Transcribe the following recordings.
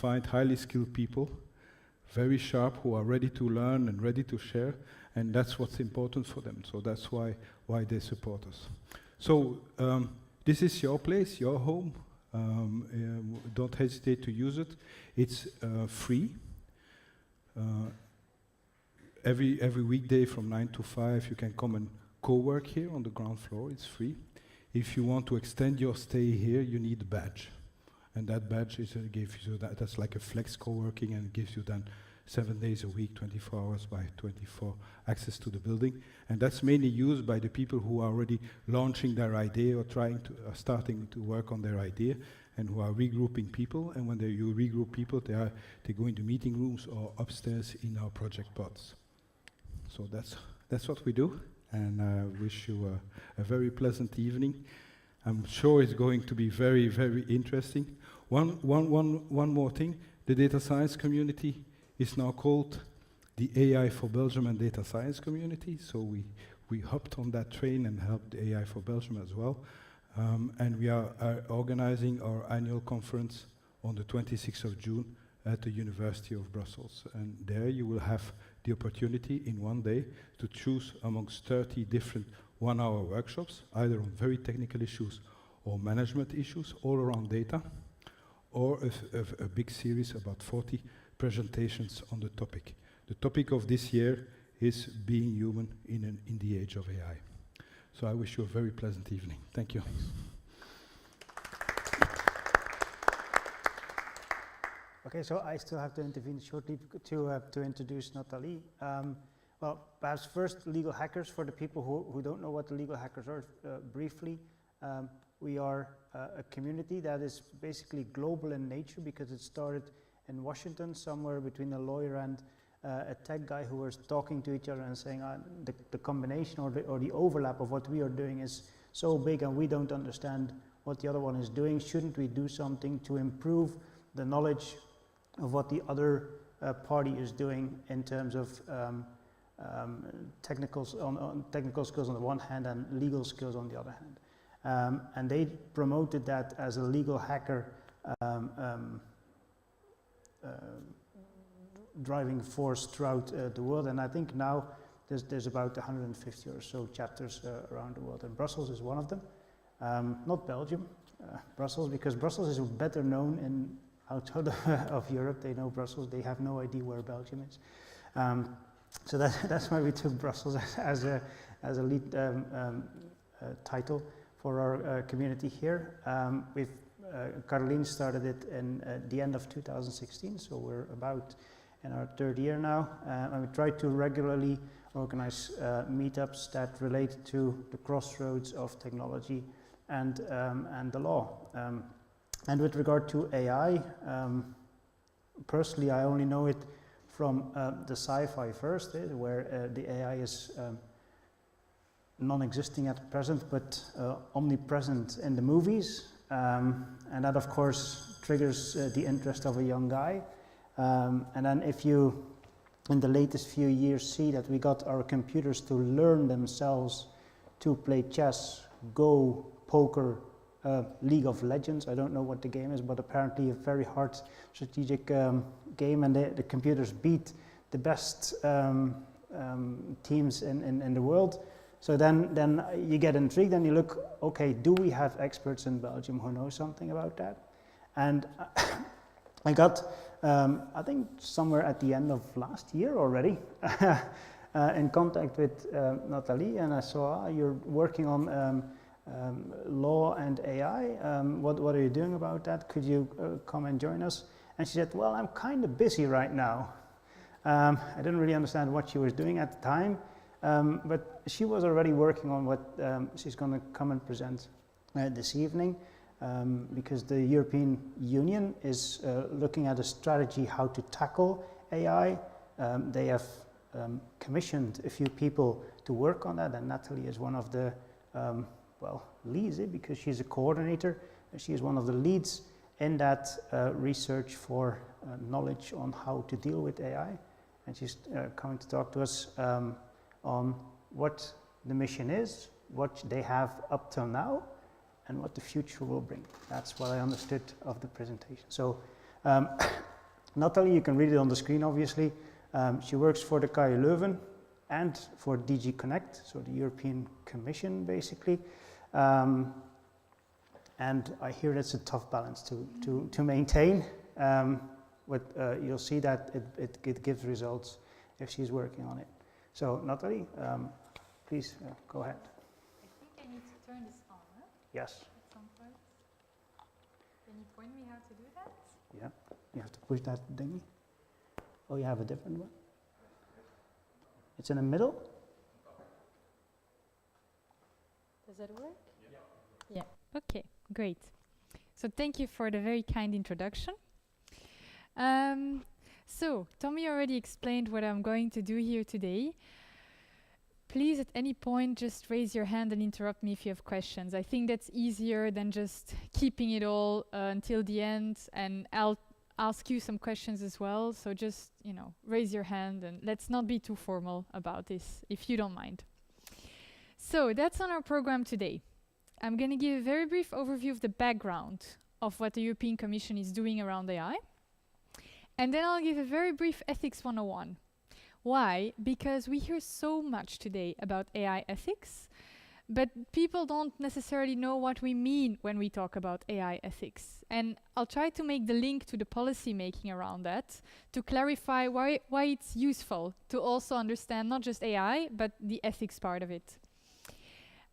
find highly skilled people, very sharp, who are ready to learn and ready to share, and that's what's important for them. So that's why they support us. So this is your place, your home. Don't hesitate to use it. It's free. Every weekday from 9 to 5, you can come and co-work here on the ground floor. It's free. If you want to extend your stay here, you need a badge. And that badge gives you that's like a flex co-working, and it gives you then 7 days a week, 24 hours by 24 access to the building. And that's mainly used by the people who are already launching their idea or starting to work on their idea, and who are regrouping people. And when you regroup people, they go into meeting rooms or upstairs in our project pods. So that's what we do. And I wish you a very pleasant evening. I'm sure it's going to be very, very interesting. One more thing, the data science community is now called the AI for Belgium and Data Science Community. So we hopped on that train and helped the AI for Belgium as well. And we are organizing our annual conference on the 26th of June at the University of Brussels. And there you will have the opportunity in one day to choose amongst 30 different one-hour workshops, either on very technical issues or management issues, all around data, or a big series about 40 presentations on the topic. The topic of this year is being human in the age of AI. So I wish you a very pleasant evening. Thank you. Okay, so I still have to intervene shortly to introduce Nathalie. Well, perhaps first, legal hackers, for the people who don't know what the legal hackers are, briefly. We are a community that is basically global in nature, because it started in Washington, somewhere between a lawyer and a tech guy who was talking to each other and saying the combination or the overlap of what we are doing is so big and we don't understand what the other one is doing. Shouldn't we do something to improve the knowledge of what the other party is doing in terms of technical skills on the one hand and legal skills on the other hand. And they promoted that as a legal hacker driving force throughout the world. And I think now there's about 150 or so chapters around the world, and Brussels is one of them. Not Belgium, Brussels, because Brussels is better known outside of Europe. They know Brussels, they have no idea where Belgium is. So that's why we took Brussels as a lead title for our community here. Caroline started it in the end of 2016, so we're about in our third year now, and we try to regularly organize meetups that relate to the crossroads of technology and the law. And with regard to AI, personally, I only know it from the sci-fi first, where the AI is non-existing at present, but omnipresent in the movies. And that, of course, triggers the interest of a young guy. And then if you, in the latest few years, see that we got our computers to learn themselves to play chess, Go, poker, League of Legends. I don't know what the game is, but apparently a very hard strategic game, and the computers beat the best teams in the world. So then you get intrigued and you look, okay, do we have experts in Belgium who know something about that? And I got, I think somewhere at the end of last year already, in contact with Nathalie, and I saw you're working on law and AI. What are you doing about that? Could you come and join us? And she said, well, I'm kind of busy right now. I didn't really understand what she was doing at the time, but she was already working on what she's going to come and present this evening, because the European Union is looking at a strategy how to tackle AI. They have commissioned a few people to work on that, and Nathalie is one of the leads, because she's a coordinator. She is one of the leads in that research for knowledge on how to deal with AI. And she's coming to talk to us on what the mission is, what they have up till now, and what the future will bring. That's what I understood of the presentation. So Natalie, you can read it on the screen obviously. She works for the KU Leuven and for DG Connect, so the European Commission basically. And I hear that's a tough balance to maintain, but you'll see that it gives results if she's working on it. So Natalie, please go ahead. I think I need to turn this on, huh? Yes. At some point. Can you point me how to do that? Yeah, you have to push that thingy. Oh, you have a different one? It's in the middle? Does that work? Yeah. Okay, great. So thank you for the very kind introduction. So Tommy already explained what I'm going to do here today. Please, at any point, just raise your hand and interrupt me if you have questions. I think that's easier than just keeping it all until the end, and I'll ask you some questions as well. So just, raise your hand and let's not be too formal about this, if you don't mind. So that's on our program today. I'm going to give a very brief overview of the background of what the European Commission is doing around AI. And then I'll give a very brief ethics 101. Why? Because we hear so much today about AI ethics, but people don't necessarily know what we mean when we talk about AI ethics. And I'll try to make the link to the policy making around that to clarify why it's useful to also understand not just AI, but the ethics part of it.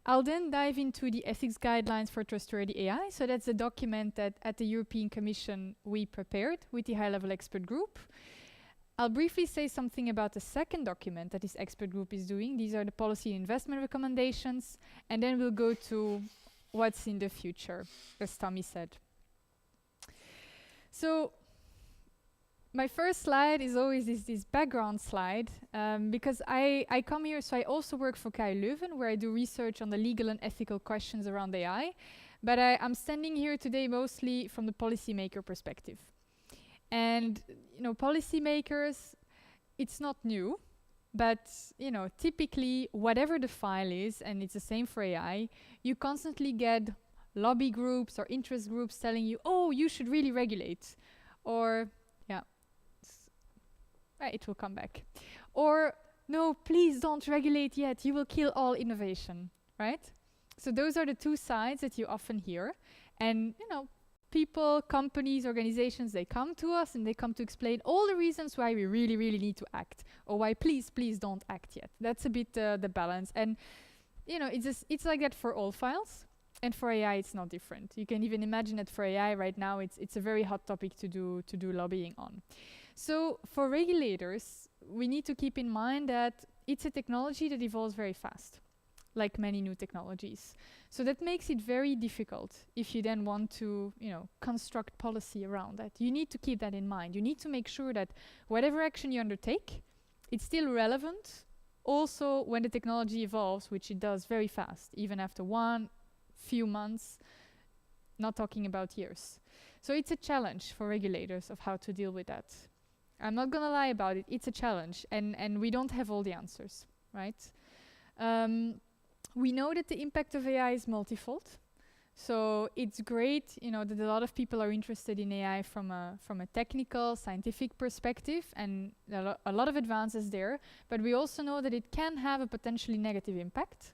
I'll then dive into the ethics guidelines for trustworthy AI. So that's a document that at the European Commission we prepared with the high-level expert group. I'll briefly say something about the second document that this expert group is doing. These are the policy and investment recommendations. And then we'll go to what's in the future, as Tommy said. So my first slide is always this background slide, because I come here, so I also work for KU Leuven, where I do research on the legal and ethical questions around AI. But I'm standing here today mostly from the policymaker perspective. And, policymakers, it's not new, but, typically whatever the file is, and it's the same for AI, you constantly get lobby groups or interest groups telling you, oh, you should really regulate. Or, it will come back. Or, no, please don't regulate yet, you will kill all innovation, right? So those are the two sides that you often hear. And, people, companies, organizations, they come to us and they come to explain all the reasons why we really, really need to act, or why please don't act yet. That's a bit the balance. And, it's like that for all files. And for AI, it's not different. You can even imagine that for AI right now, it's a very hot topic to do lobbying on. So for regulators, we need to keep in mind that it's a technology that evolves very fast, like many new technologies. So that makes it very difficult if you then want to, construct policy around that. You need to keep that in mind. You need to make sure that whatever action you undertake, it's still relevant, also when the technology evolves, which it does very fast, even after few months, not talking about years. So it's a challenge for regulators of how to deal with that. I'm not gonna lie about it, it's a challenge, and we don't have all the answers, right? We know that the impact of AI is multifold. So it's great, that a lot of people are interested in AI from a technical, scientific perspective, and a lot of advances there. But we also know that it can have a potentially negative impact,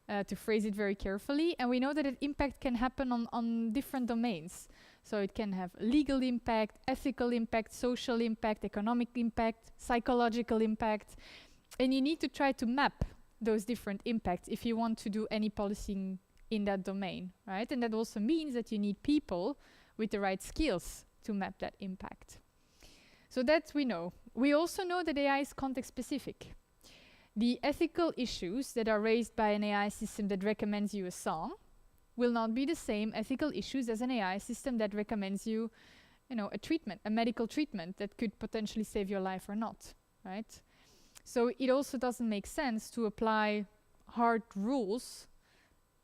to phrase it very carefully. And we know that impact can happen on different domains. So it can have legal impact, ethical impact, social impact, economic impact, psychological impact. And you need to try to map those different impacts if you want to do any policing in that domain, right? And that also means that you need people with the right skills to map that impact. So that we know. We also know that AI is context specific. The ethical issues that are raised by an AI system that recommends you a song will not be the same ethical issues as an AI system that recommends you, a treatment, a medical treatment that could potentially save your life or not, right? So it also doesn't make sense to apply hard rules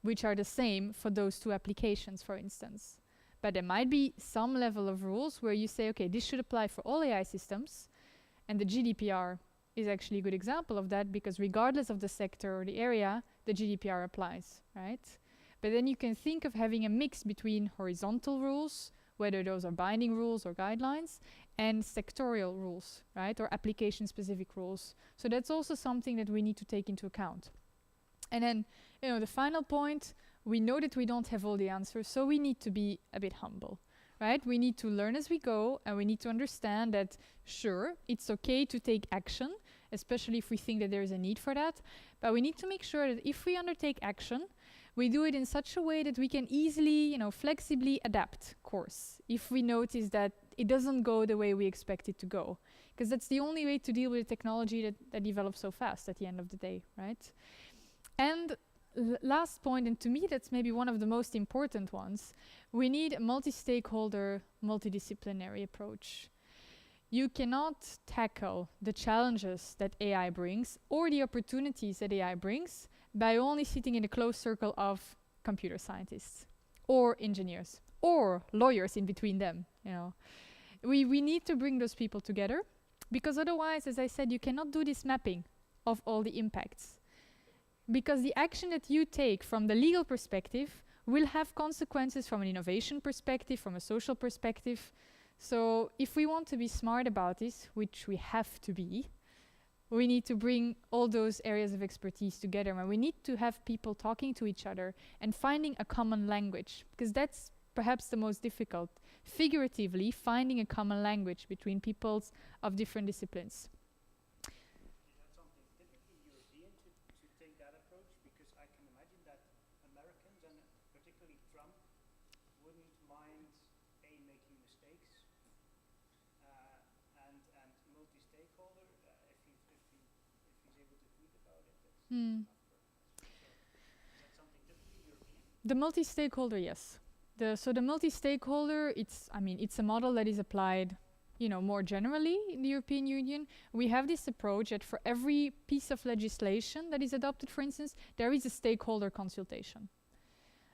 which are the same for those two applications, for instance. But there might be some level of rules where you say, okay, this should apply for all AI systems, and the GDPR is actually a good example of that, because regardless of the sector or the area, the GDPR applies, right? But then you can think of having a mix between horizontal rules, whether those are binding rules or guidelines, and sectorial rules, right? Or application-specific rules. So that's also something that we need to take into account. And then, the final point, we know that we don't have all the answers, so we need to be a bit humble, right? We need to learn as we go, and we need to understand that, sure, it's okay to take action, especially if we think that there is a need for that, but we need to make sure that if we undertake action, we do it in such a way that we can easily, flexibly adapt course if we notice that it doesn't go the way we expect it to go. Because that's the only way to deal with technology that develops so fast at the end of the day, right? And last point, and to me that's maybe one of the most important ones, we need a multi-stakeholder, multidisciplinary approach. You cannot tackle the challenges that AI brings or the opportunities that AI brings by only sitting in a closed circle of computer scientists or engineers or lawyers in between them. We need to bring those people together, because otherwise, as I said, you cannot do this mapping of all the impacts. Because the action that you take from the legal perspective will have consequences from an innovation perspective, from a social perspective. So if we want to be smart about this, which we have to be, we need to bring all those areas of expertise together, and we need to have people talking to each other and finding a common language, because that's perhaps the most difficult. Figuratively, finding a common language between peoples of different disciplines. Is that something typically European to take that approach? Because I can imagine that Americans, and particularly Trump, wouldn't mind making mistakes, and multi-stakeholder, if he's able to tweet about it. Is that something typically European? The multi-stakeholder, yes. So the multi-stakeholder, it's a model that is applied, more generally in the European Union. We have this approach that for every piece of legislation that is adopted, for instance, there is a stakeholder consultation.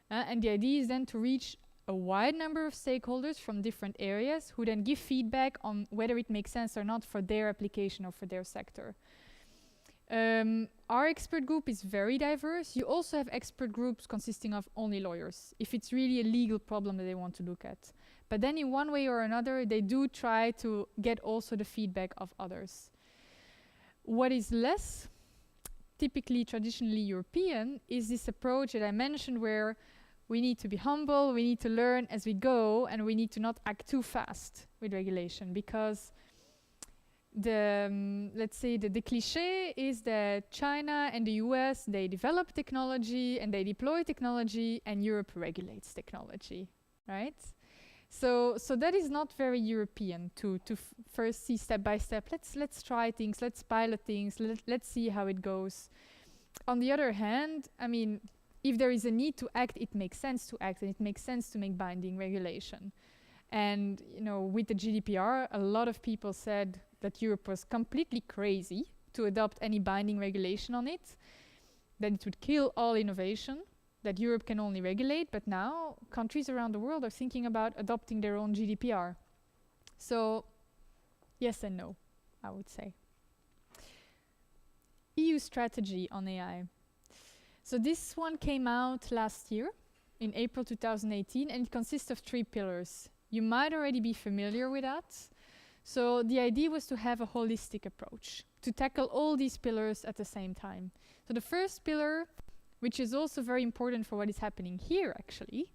And the idea is then to reach a wide number of stakeholders from different areas who then give feedback on whether it makes sense or not for their application or for their sector. Our expert group is very diverse. You also have expert groups consisting of only lawyers, if it's really a legal problem that they want to look at. But then in one way or another, they do try to get also the feedback of others. What is less typically traditionally European is this approach that I mentioned, where we need to be humble, we need to learn as we go, and we need to not act too fast with regulation, because let's say the cliché is that China and the US, they develop technology and they deploy technology, and Europe regulates technology, right? So that is not very European to first see step by step. Let's try things, let's pilot things, let's see how it goes. On the other hand, if there is a need to act, it makes sense to act, and it makes sense to make binding regulation. And with the GDPR, a lot of people said that Europe was completely crazy to adopt any binding regulation on it, that it would kill all innovation, that Europe can only regulate. But now countries around the world are thinking about adopting their own GDPR. So yes and no, I would say. EU strategy on AI. So this one came out last year in April 2018, and it consists of 3 pillars. You might already be familiar with that. So the idea was to have a holistic approach, to tackle all these pillars at the same time. So the first pillar, which is also very important for what is happening here actually,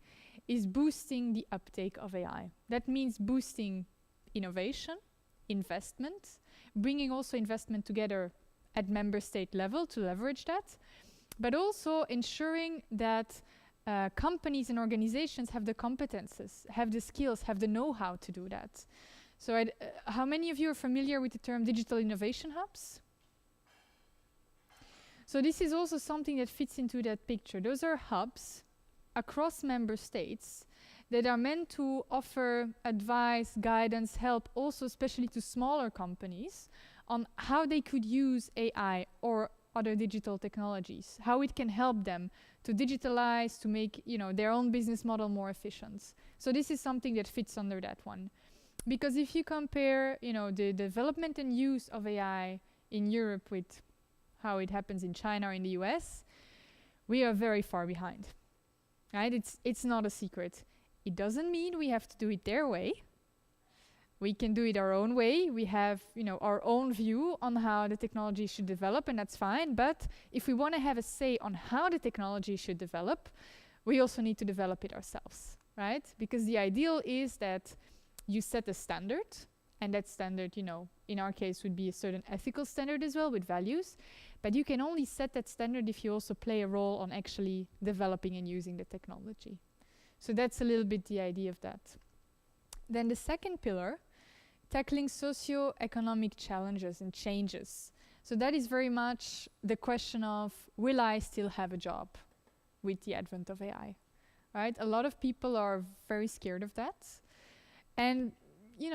is boosting the uptake of AI. That means boosting innovation, investment, bringing also investment together at member state level to leverage that, but also ensuring that companies and organizations have the competences, have the skills, have the know-how to do that. So how many of you are familiar with the term digital innovation hubs? So this is also something that fits into that picture. Those are hubs across member states that are meant to offer advice, guidance, help, also especially to smaller companies on how they could use AI or other digital technologies, how it can help them to digitalize, to make their own business model more efficient. So this is something that fits under that one. Because if you compare the development and use of AI in Europe with how it happens in China or in the US, we are very far behind. Right? It's not a secret. It doesn't mean we have to do it their way, We can do it our own way. We have, our own view on how the technology should develop, and that's fine. But if we want to have a say on how the technology should develop, we also need to develop it ourselves, right? Because the ideal is that you set a standard, and that standard, in our case would be a certain ethical standard as well with values. But you can only set that standard if you also play a role on actually developing and using the technology. So that's a little bit the idea of that. Then the second pillar, tackling socio-economic challenges and changes. So that is very much the question of, will I still have a job with the advent of AI, right? A lot of people are very scared of that. And,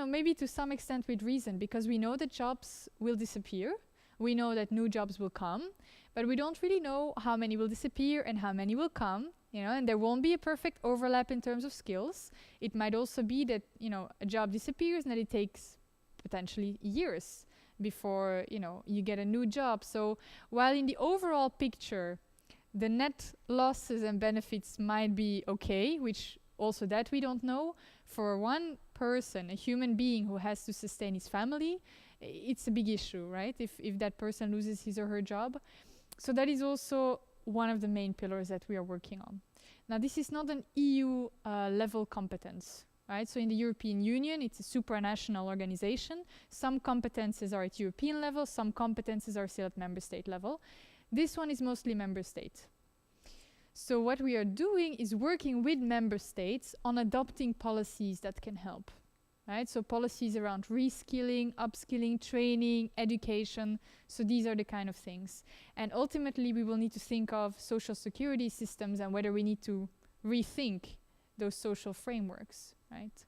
maybe to some extent with reason, because we know that jobs will disappear. We know that new jobs will come, but we don't really know how many will disappear and how many will come, and there won't be a perfect overlap in terms of skills. It might also be that, a job disappears and that it takes potentially years before, you get a new job. So while in the overall picture, the net losses and benefits might be okay, which also that we don't know, for one person, a human being who has to sustain his family, it's a big issue, right? If that person loses his or her job. So that is also one of the main pillars that we are working on. Now, this is not an EU level competence, right? So in the European Union, it's a supranational organization. Some competences are at European level, some competences are still at member state level. This one is mostly member state. So what we are doing is working with member states on adopting policies that can help, right? So policies around reskilling, upskilling, training, education. So these are the kind of things. And ultimately, we will need to think of social security systems and whether we need to rethink those social frameworks, right?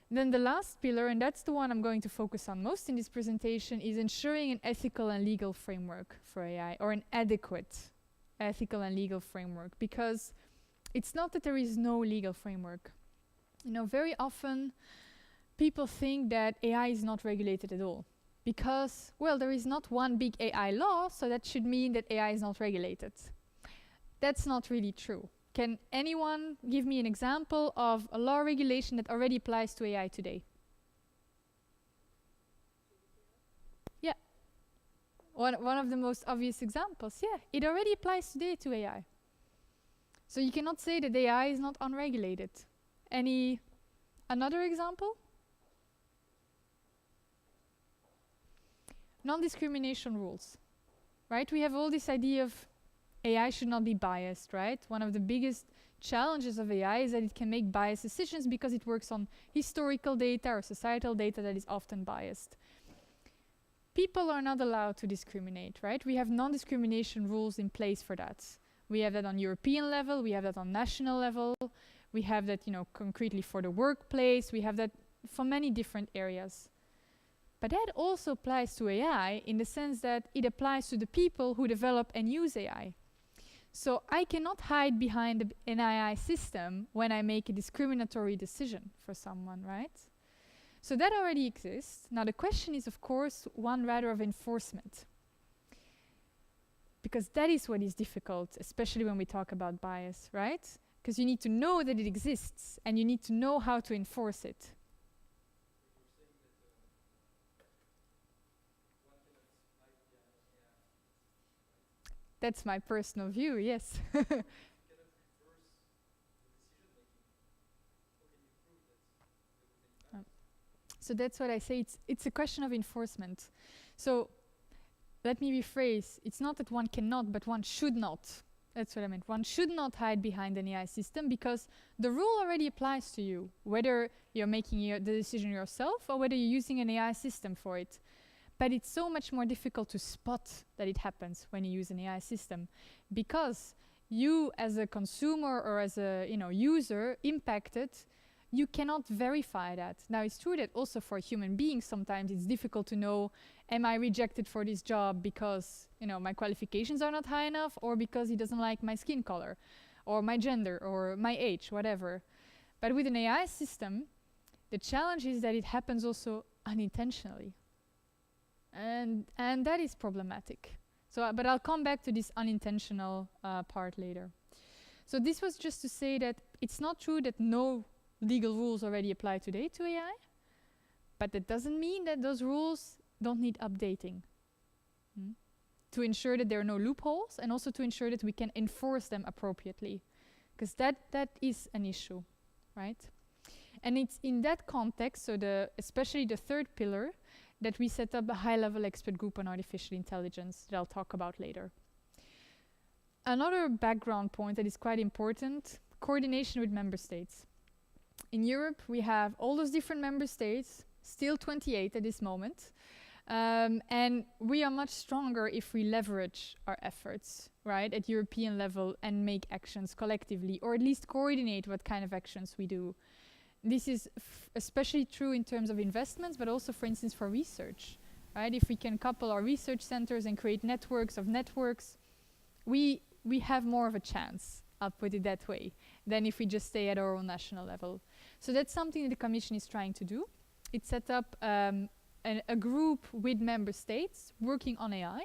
Then the last pillar, and that's the one I'm going to focus on most in this presentation, is ensuring an ethical and legal framework for AI, or an adequate ethical and legal framework, because it's not that there is no legal framework. Very often people think that AI is not regulated at all because, well, there is not one big AI law, so that should mean that AI is not regulated. That's not really true. Can anyone give me an example of a law regulation that already applies to AI today? Yeah. One of the most obvious examples, yeah. It already applies today to AI. So you cannot say that AI is not unregulated. Another example? Non-discrimination rules, right? We have all this idea of AI should not be biased, right? One of the biggest challenges of AI is that it can make biased decisions because it works on historical data or societal data that is often biased. People are not allowed to discriminate, right? We have non-discrimination rules in place for that. We have that on European level, we have that on national level, we have that, concretely for the workplace, we have that for many different areas. But that also applies to AI in the sense that it applies to the people who develop and use AI. So I cannot hide behind an AI system when I make a discriminatory decision for someone, right? So that already exists. Now the question is, of course, one rather of enforcement. Because that is what is difficult, especially when we talk about bias, right? Because you need to know that it exists, and you need to know how to enforce it. That's my personal view, yes. So that's what I say, it's a question of enforcement. So let me rephrase, it's not that one cannot, but one should not. That's what I meant. One should not hide behind an AI system because the rule already applies to you, whether you're making the decision yourself or whether you're using an AI system for it. But it's so much more difficult to spot that it happens when you use an AI system, because you as a consumer or as a user impacted, you cannot verify that. Now it's true that also for human beings sometimes it's difficult to know, am I rejected for this job because my qualifications are not high enough, or because he doesn't like my skin color or my gender or my age, whatever. But with an AI system, the challenge is that it happens also unintentionally. And that is problematic. So, but I'll come back to this unintentional part later. So this was just to say that it's not true that no legal rules already apply today to AI, But that doesn't mean that those rules don't need updating. To ensure that there are no loopholes, and also to ensure that we can enforce them appropriately. Because that is an issue, right? And it's in that context, so especially the third pillar, that we set up a high-level expert group on artificial intelligence that I'll talk about later. Another background point that is quite important, coordination with member states. In Europe, we have all those different member states, still 28 at this moment, and we are much stronger if we leverage our efforts, right, at European level and make actions collectively, or at least coordinate what kind of actions we do. This is especially true in terms of investments, but also, for instance, for research, right? If we can couple our research centers and create networks of networks, we have more of a chance, I'll put it that way, than if we just stay at our own national level. So that's something that the Commission is trying to do. It set up a group with member states working on AI,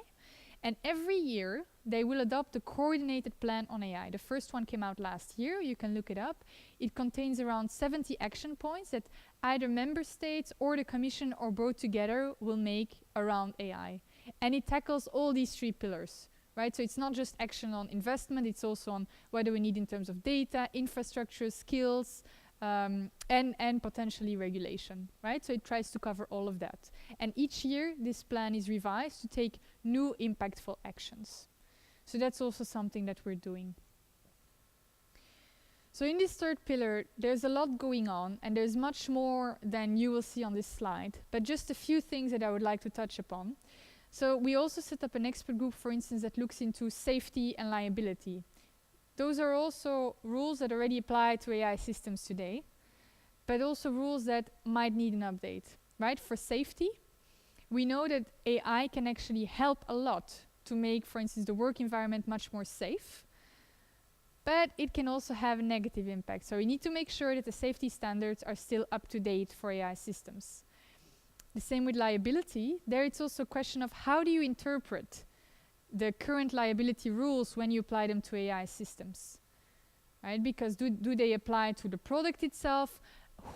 and every year they will adopt a coordinated plan on AI. The first one came out last year, you can look it up. It contains around 70 action points that either member states or the Commission or both together will make around AI. And it tackles all these three pillars, right? So it's not just action on investment, it's also on what do we need in terms of data, infrastructure, skills, and potentially regulation, right? So it tries to cover all of that. And each year, this plan is revised to take new impactful actions. So that's also something that we're doing. So in this third pillar, there's a lot going on, and there's much more than you will see on this slide, but just a few things that I would like to touch upon. So we also set up an expert group, for instance, that looks into safety and liability. Those are also rules that already apply to AI systems today, but also rules that might need an update, right? For safety, we know that AI can actually help a lot to make, for instance, the work environment much more safe, but it can also have a negative impact. So we need to make sure that the safety standards are still up to date for AI systems. The same with liability. There it's also a question of how do you interpret the current liability rules when you apply them to AI systems, right? Because do they apply to the product itself?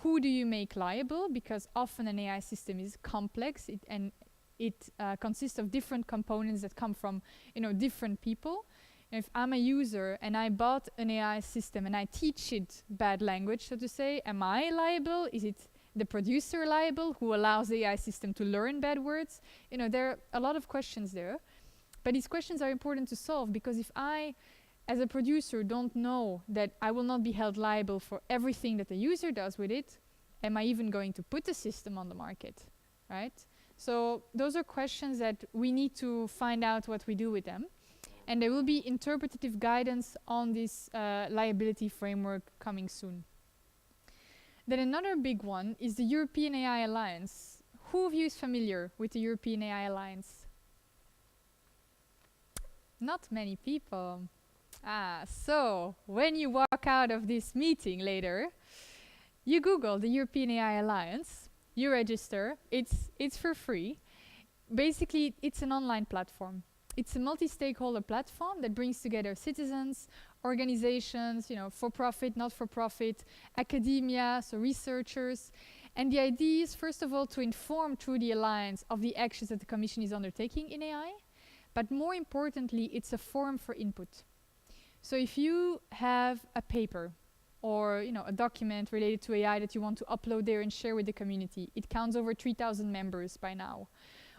Who do you make liable? Because often an AI system is complex and it consists of different components that come from, different people. And if I'm a user and I bought an AI system and I teach it bad language, so to say, am I liable? Is it the producer liable who allows the AI system to learn bad words? There are a lot of questions there. But these questions are important to solve, because if I, as a producer, don't know that I will not be held liable for everything that the user does with it, am I even going to put the system on the market, right? So those are questions that we need to find out what we do with them. And there will be interpretative guidance on this liability framework coming soon. Then another big one is the European AI Alliance. Who of you is familiar with the European AI Alliance? Not many people. So when you walk out of this meeting later, you Google the European AI Alliance, you register, it's for free. Basically, it's an online platform. It's a multi-stakeholder platform that brings together citizens, organizations, for-profit, not-for-profit, academia, so researchers. And the idea is, first of all, to inform through the alliance of the actions that the Commission is undertaking in AI. But more importantly, it's a forum for input. So if you have a paper or a document related to AI that you want to upload there and share with the community, it counts over 3,000 members by now.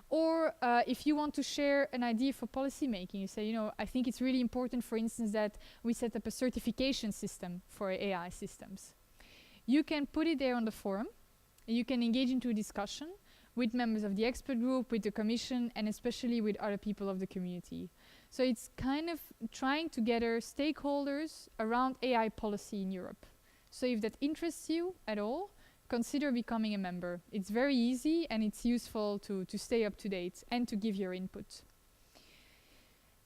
Or if you want to share an idea for policy making, you say, I think it's really important, for instance, that we set up a certification system for AI systems. You can put it there on the forum, and you can engage into a discussion with members of the expert group, with the Commission, and especially with other people of the community. So it's kind of trying to gather stakeholders around AI policy in Europe. So if that interests you at all, consider becoming a member. It's very easy and it's useful to stay up to date and to give your input.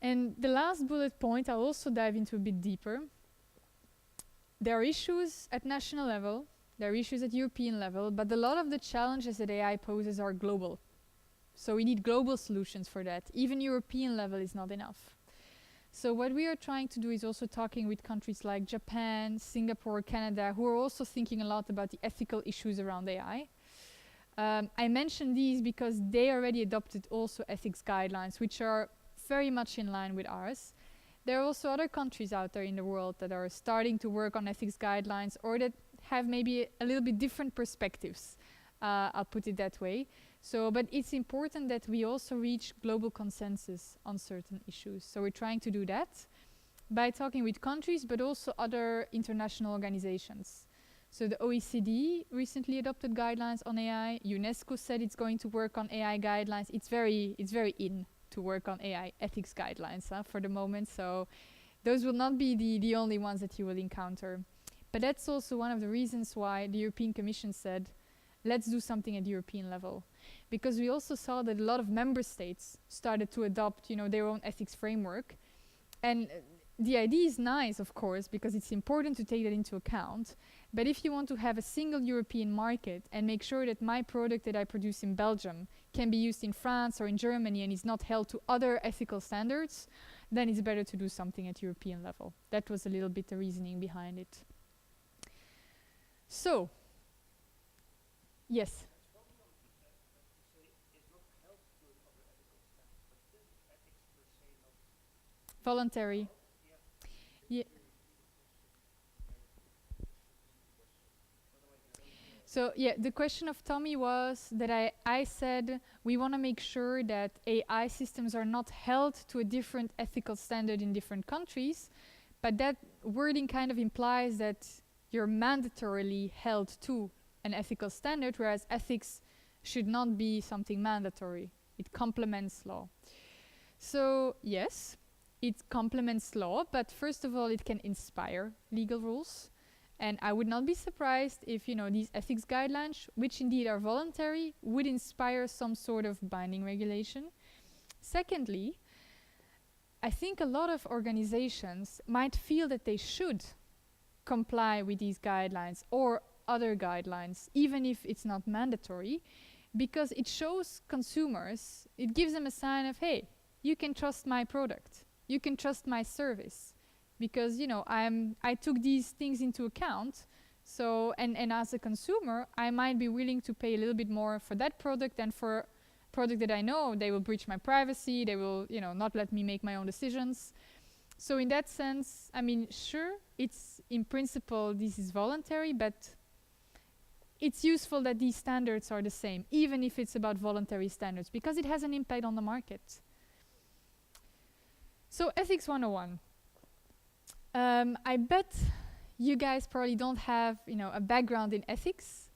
And the last bullet point, I'll also dive into a bit deeper. There are issues at national level, there are issues at European level, but a lot of the challenges that AI poses are global. So we need global solutions for that. Even European level is not enough. So what we are trying to do is also talking with countries like Japan, Singapore, Canada, who are also thinking a lot about the ethical issues around AI. I mention these because they already adopted also ethics guidelines, which are very much in line with ours. There are also other countries out there in the world that are starting to work on ethics guidelines or that have maybe a little bit different perspectives. I'll put it that way. So, but it's important that we also reach global consensus on certain issues. So we're trying to do that by talking with countries, but also other international organizations. So the OECD recently adopted guidelines on AI. UNESCO said it's going to work on AI guidelines. It's very in to work on AI ethics guidelines for the moment. So those will not be the only ones that you will encounter. But that's also one of the reasons why the European Commission said, let's do something at the European level. Because we also saw that a lot of member states started to adopt, their own ethics framework. And the idea is nice, of course, because it's important to take that into account. But if you want to have a single European market and make sure that my product that I produce in Belgium can be used in France or in Germany and is not held to other ethical standards, then it's better to do something at European level. That was a little bit the reasoning behind it. So, yes? Voluntary. Yeah. So yeah, the question of Tommy was that I said we want to make sure that AI systems are not held to a different ethical standard in different countries, but that wording kind of implies that you're mandatorily held to an ethical standard, whereas ethics should not be something mandatory. It complements law. So yes, it complements law, but first of all, it can inspire legal rules. And I would not be surprised if, these ethics guidelines, which indeed are voluntary, would inspire some sort of binding regulation. Secondly, I think a lot of organizations might feel that they should comply with these guidelines or other guidelines, even if it's not mandatory, because it shows consumers, it gives them a sign of, hey, you can trust my product. You can trust my service because, I took these things into account. So, and as a consumer, I might be willing to pay a little bit more for that product than for a product that I know they will breach my privacy. They will, not let me make my own decisions. So in that sense, sure, it's in principle, this is voluntary, but it's useful that these standards are the same, even if it's about voluntary standards, because it has an impact on the market. So Ethics 101. I bet you guys probably don't have, a background in ethics.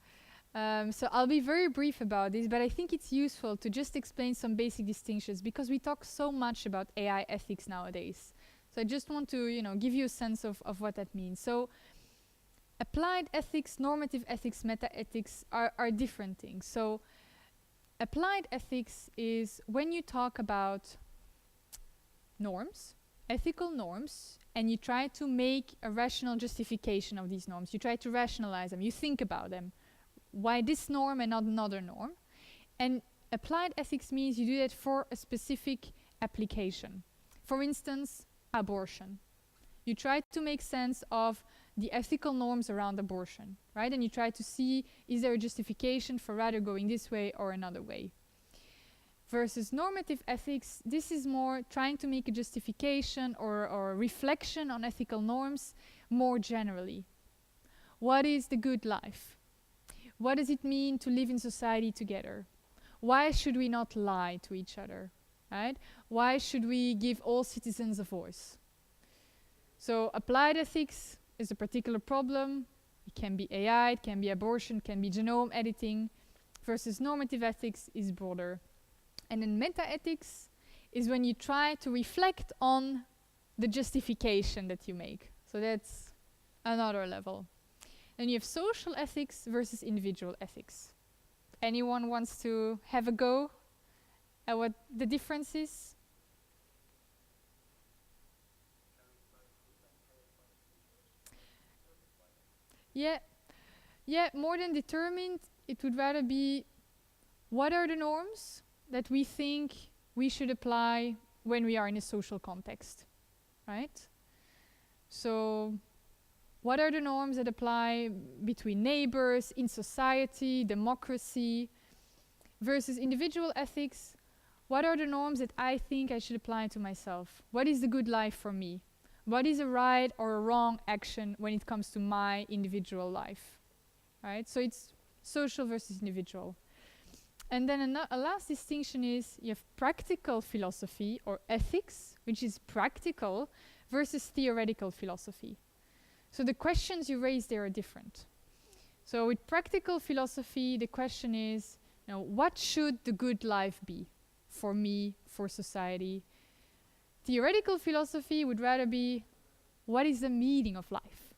So I'll be very brief about this, but I think it's useful to just explain some basic distinctions because we talk so much about AI ethics nowadays. So I just want to, give you a sense of what that means. So applied ethics, normative ethics, meta-ethics are different things. So applied ethics is when you talk about norms, ethical norms, and you try to make a rational justification of these norms. You try to rationalize them. You think about them. Why this norm and not another norm? And applied ethics means you do that for a specific application. For instance, abortion. You try to make sense of the ethical norms around abortion, right? And you try to see, is there a justification for rather going this way or another way? Versus normative ethics, this is more trying to make a justification or reflection on ethical norms more generally. What is the good life? What does it mean to live in society together? Why should we not lie to each other, right? Why should we give all citizens a voice? So applied ethics is a particular problem. It can be AI, it can be abortion, it can be genome editing. Versus normative ethics is broader. And then meta-ethics is when you try to reflect on the justification that you make. So that's another level. Then you have social ethics versus individual ethics. Anyone wants to have a go at what the difference is? Yeah, more than determined, it would rather be what are the norms that we think we should apply when we are in a social context, right? So what are the norms that apply between neighbors, in society, democracy? versus individual ethics. What are the norms that I think I should apply to myself? What is the good life for me? What is a right or a wrong action when it comes to my individual life? Right? So it's social versus individual. And then a last distinction is you have practical philosophy or ethics, which is practical, versus theoretical philosophy. So the questions you raise there are different. So with practical philosophy, the question is, what should the good life be for me, for society? Theoretical philosophy would rather be, what is the meaning of life?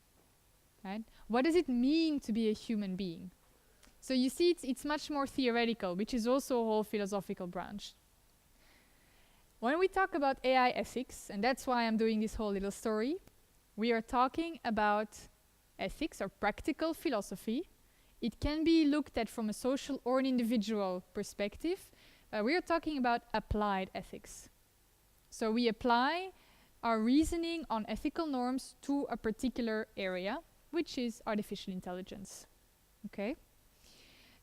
Right? What does it mean to be a human being? So you see, it's much more theoretical, which is also a whole philosophical branch. When we talk about AI ethics, and that's why I'm doing this whole little story, we are talking about ethics or practical philosophy. It can be looked at from a social or an individual perspective. We are talking about applied ethics. So we apply our reasoning on ethical norms to a particular area, which is artificial intelligence. Okay?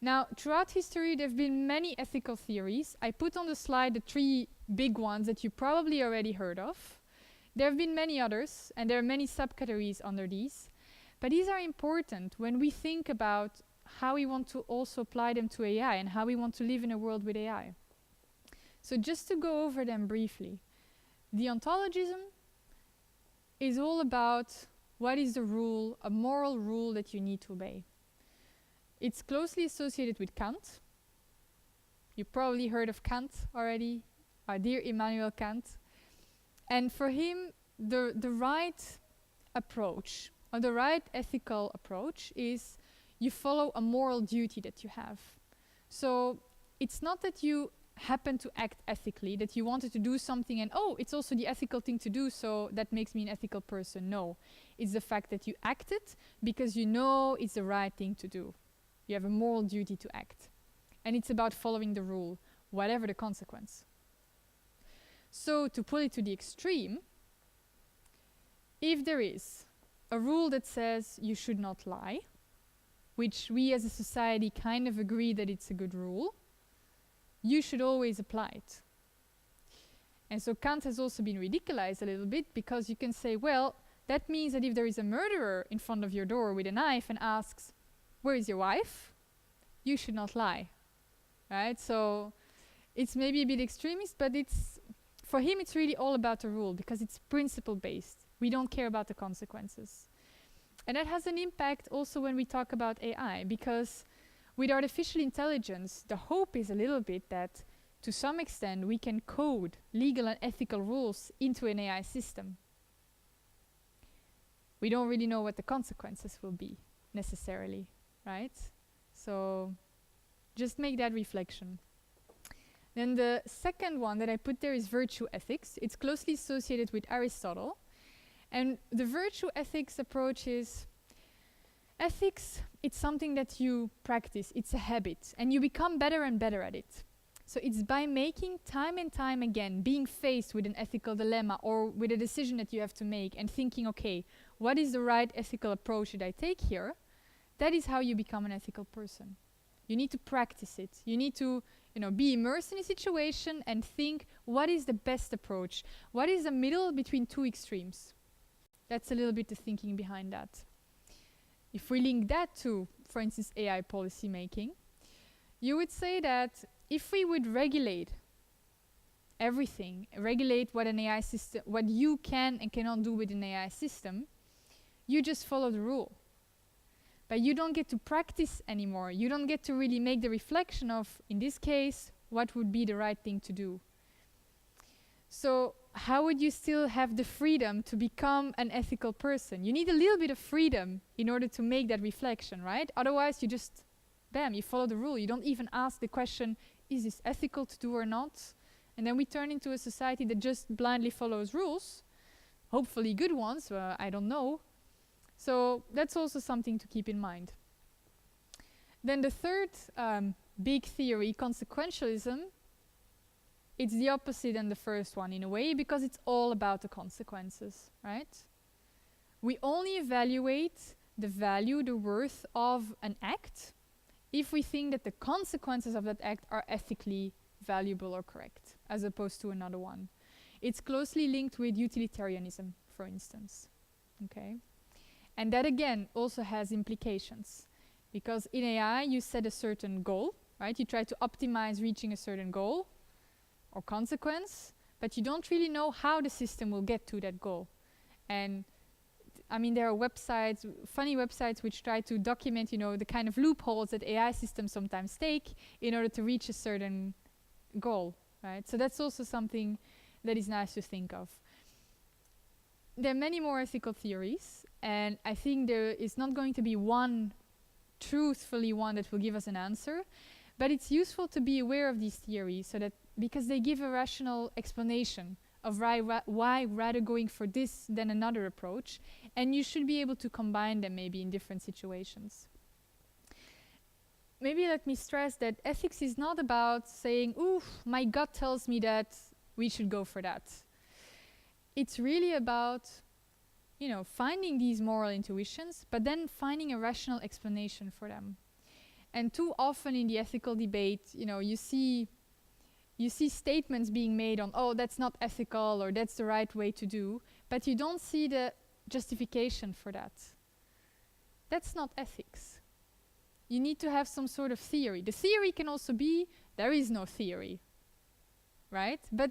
Now, throughout history, there have been many ethical theories. I put on the slide the 3 big ones that you probably already heard of. There have been many others, and there are many subcategories under these. But these are important when we think about how we want to also apply them to AI and how we want to live in a world with AI. So just to go over them briefly. Deontologism is all about what is the rule, a moral rule that you need to obey. It's closely associated with Kant. You probably heard of Kant already, our dear Immanuel Kant. And for him, the right approach, or the right ethical approach, is you follow a moral duty that you have. So it's not that you happen to act ethically, that you wanted to do something and, oh, it's also the ethical thing to do, so that makes me an ethical person. No, it's the fact that you acted because you know it's the right thing to do. You have a moral duty to act. And it's about following the rule, whatever the consequence. So to put it to the extreme, if there is a rule that says you should not lie, which we as a society kind of agree that it's a good rule, you should always apply it. And so Kant has also been ridiculized a little bit, because you can say, well, that means that if there is a murderer in front of your door with a knife and asks, where is your wife? You should not lie, right? So it's maybe a bit extremist, but for him it's really all about the rule, because it's principle-based. We don't care about the consequences. And that has an impact also when we talk about AI, because with artificial intelligence, the hope is a little bit that to some extent we can code legal and ethical rules into an AI system. We don't really know what the consequences will be necessarily, right? So just make that reflection. Then the second one that I put there is virtue ethics. It's closely associated with Aristotle. And the virtue ethics approach is, ethics, it's something that you practice, it's a habit, and you become better and better at it. So it's by making time and time again, being faced with an ethical dilemma or with a decision that you have to make and thinking, okay, what is the right ethical approach that I take here? That is how you become an ethical person. You need to practice it. You need to, be immersed in a situation and think, what is the best approach? What is the middle between 2 extremes? That's a little bit the thinking behind that. If we link that to, for instance, AI policy making, you would say that if we would regulate everything, regulate what an AI system, what you can and cannot do with an AI system, you just follow the rule. But you don't get to practice anymore. You don't get to really make the reflection of, in this case, what would be the right thing to do. So how would you still have the freedom to become an ethical person? You need a little bit of freedom in order to make that reflection, right? Otherwise, you just, bam, you follow the rule. You don't even ask the question, is this ethical to do or not? And then we turn into a society that just blindly follows rules, hopefully good ones, I don't know. So that's also something to keep in mind. Then the third big theory, consequentialism, it's the opposite than the first one in a way, because it's all about the consequences, right? We only evaluate the value, the worth of an act if we think that the consequences of that act are ethically valuable or correct, as opposed to another one. It's closely linked with utilitarianism, for instance. Okay? And that again also has implications, because in AI you set a certain goal, right? You try to optimize reaching a certain goal or consequence, but you don't really know how the system will get to that goal. And I mean, there are websites, funny websites, which try to document, you know, the kind of loopholes that AI systems sometimes take in order to reach a certain goal, right? So that's also something that is nice to think of. There are many more ethical theories, and I think there is not going to be one, truthfully one, that will give us an answer, but it's useful to be aware of these theories, so that because they give a rational explanation of why rather going for this than another approach, and you should be able to combine them maybe in different situations. Maybe let me stress that ethics is not about saying, ooh, my gut tells me that we should go for that. It's really about, you know, finding these moral intuitions, but then finding a rational explanation for them. And too often in the ethical debate, you know, you see statements being made on, oh, that's not ethical, or that's the right way to do, but you don't see the justification for that. That's not ethics. You need to have some sort of theory. The theory can also be, there is no theory, right? But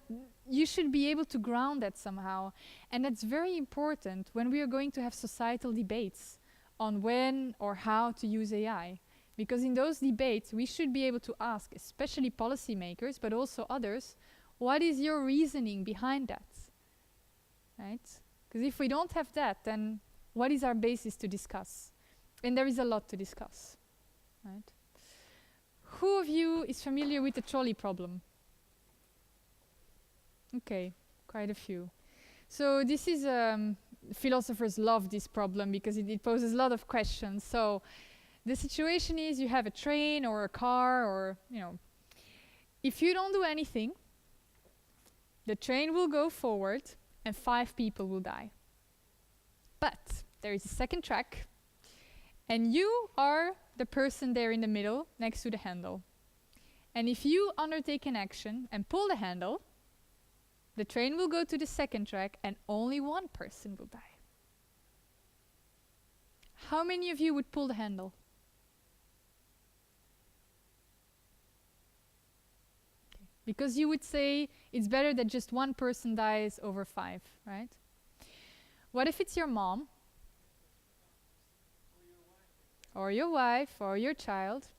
you should be able to ground that somehow. And that's very important when we are going to have societal debates on when or how to use AI. Because in those debates, we should be able to ask, especially policymakers, but also others, what is your reasoning behind that? Right? Because if we don't have that, then what is our basis to discuss? And there is a lot to discuss. Right? Who of you is familiar with the trolley problem? Okay, quite a few. So this is, philosophers love this problem because it poses a lot of questions. So the situation is you have a train or a car, or, you know, if you don't do anything, the train will go forward and 5 people will die. But there is a second track, and you are the person there in the middle next to the handle. And if you undertake an action and pull the handle, the train will go to the second track and only 1 person will die. How many of you would pull the handle? Okay. Because you would say it's better that just 1 person dies over 5, right? What if it's your mom? Or your wife, or your child?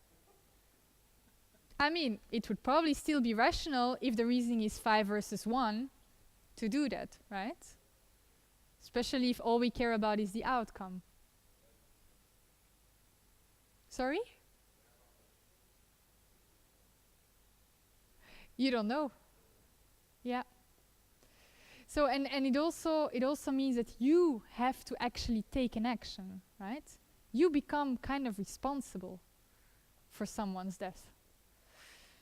I mean, it would probably still be rational if the reasoning is 5 versus 1 to do that, right? Especially if all we care about is the outcome. Sorry? You don't know. Yeah. So, and it also means that you have to actually take an action, right? You become kind of responsible for someone's death.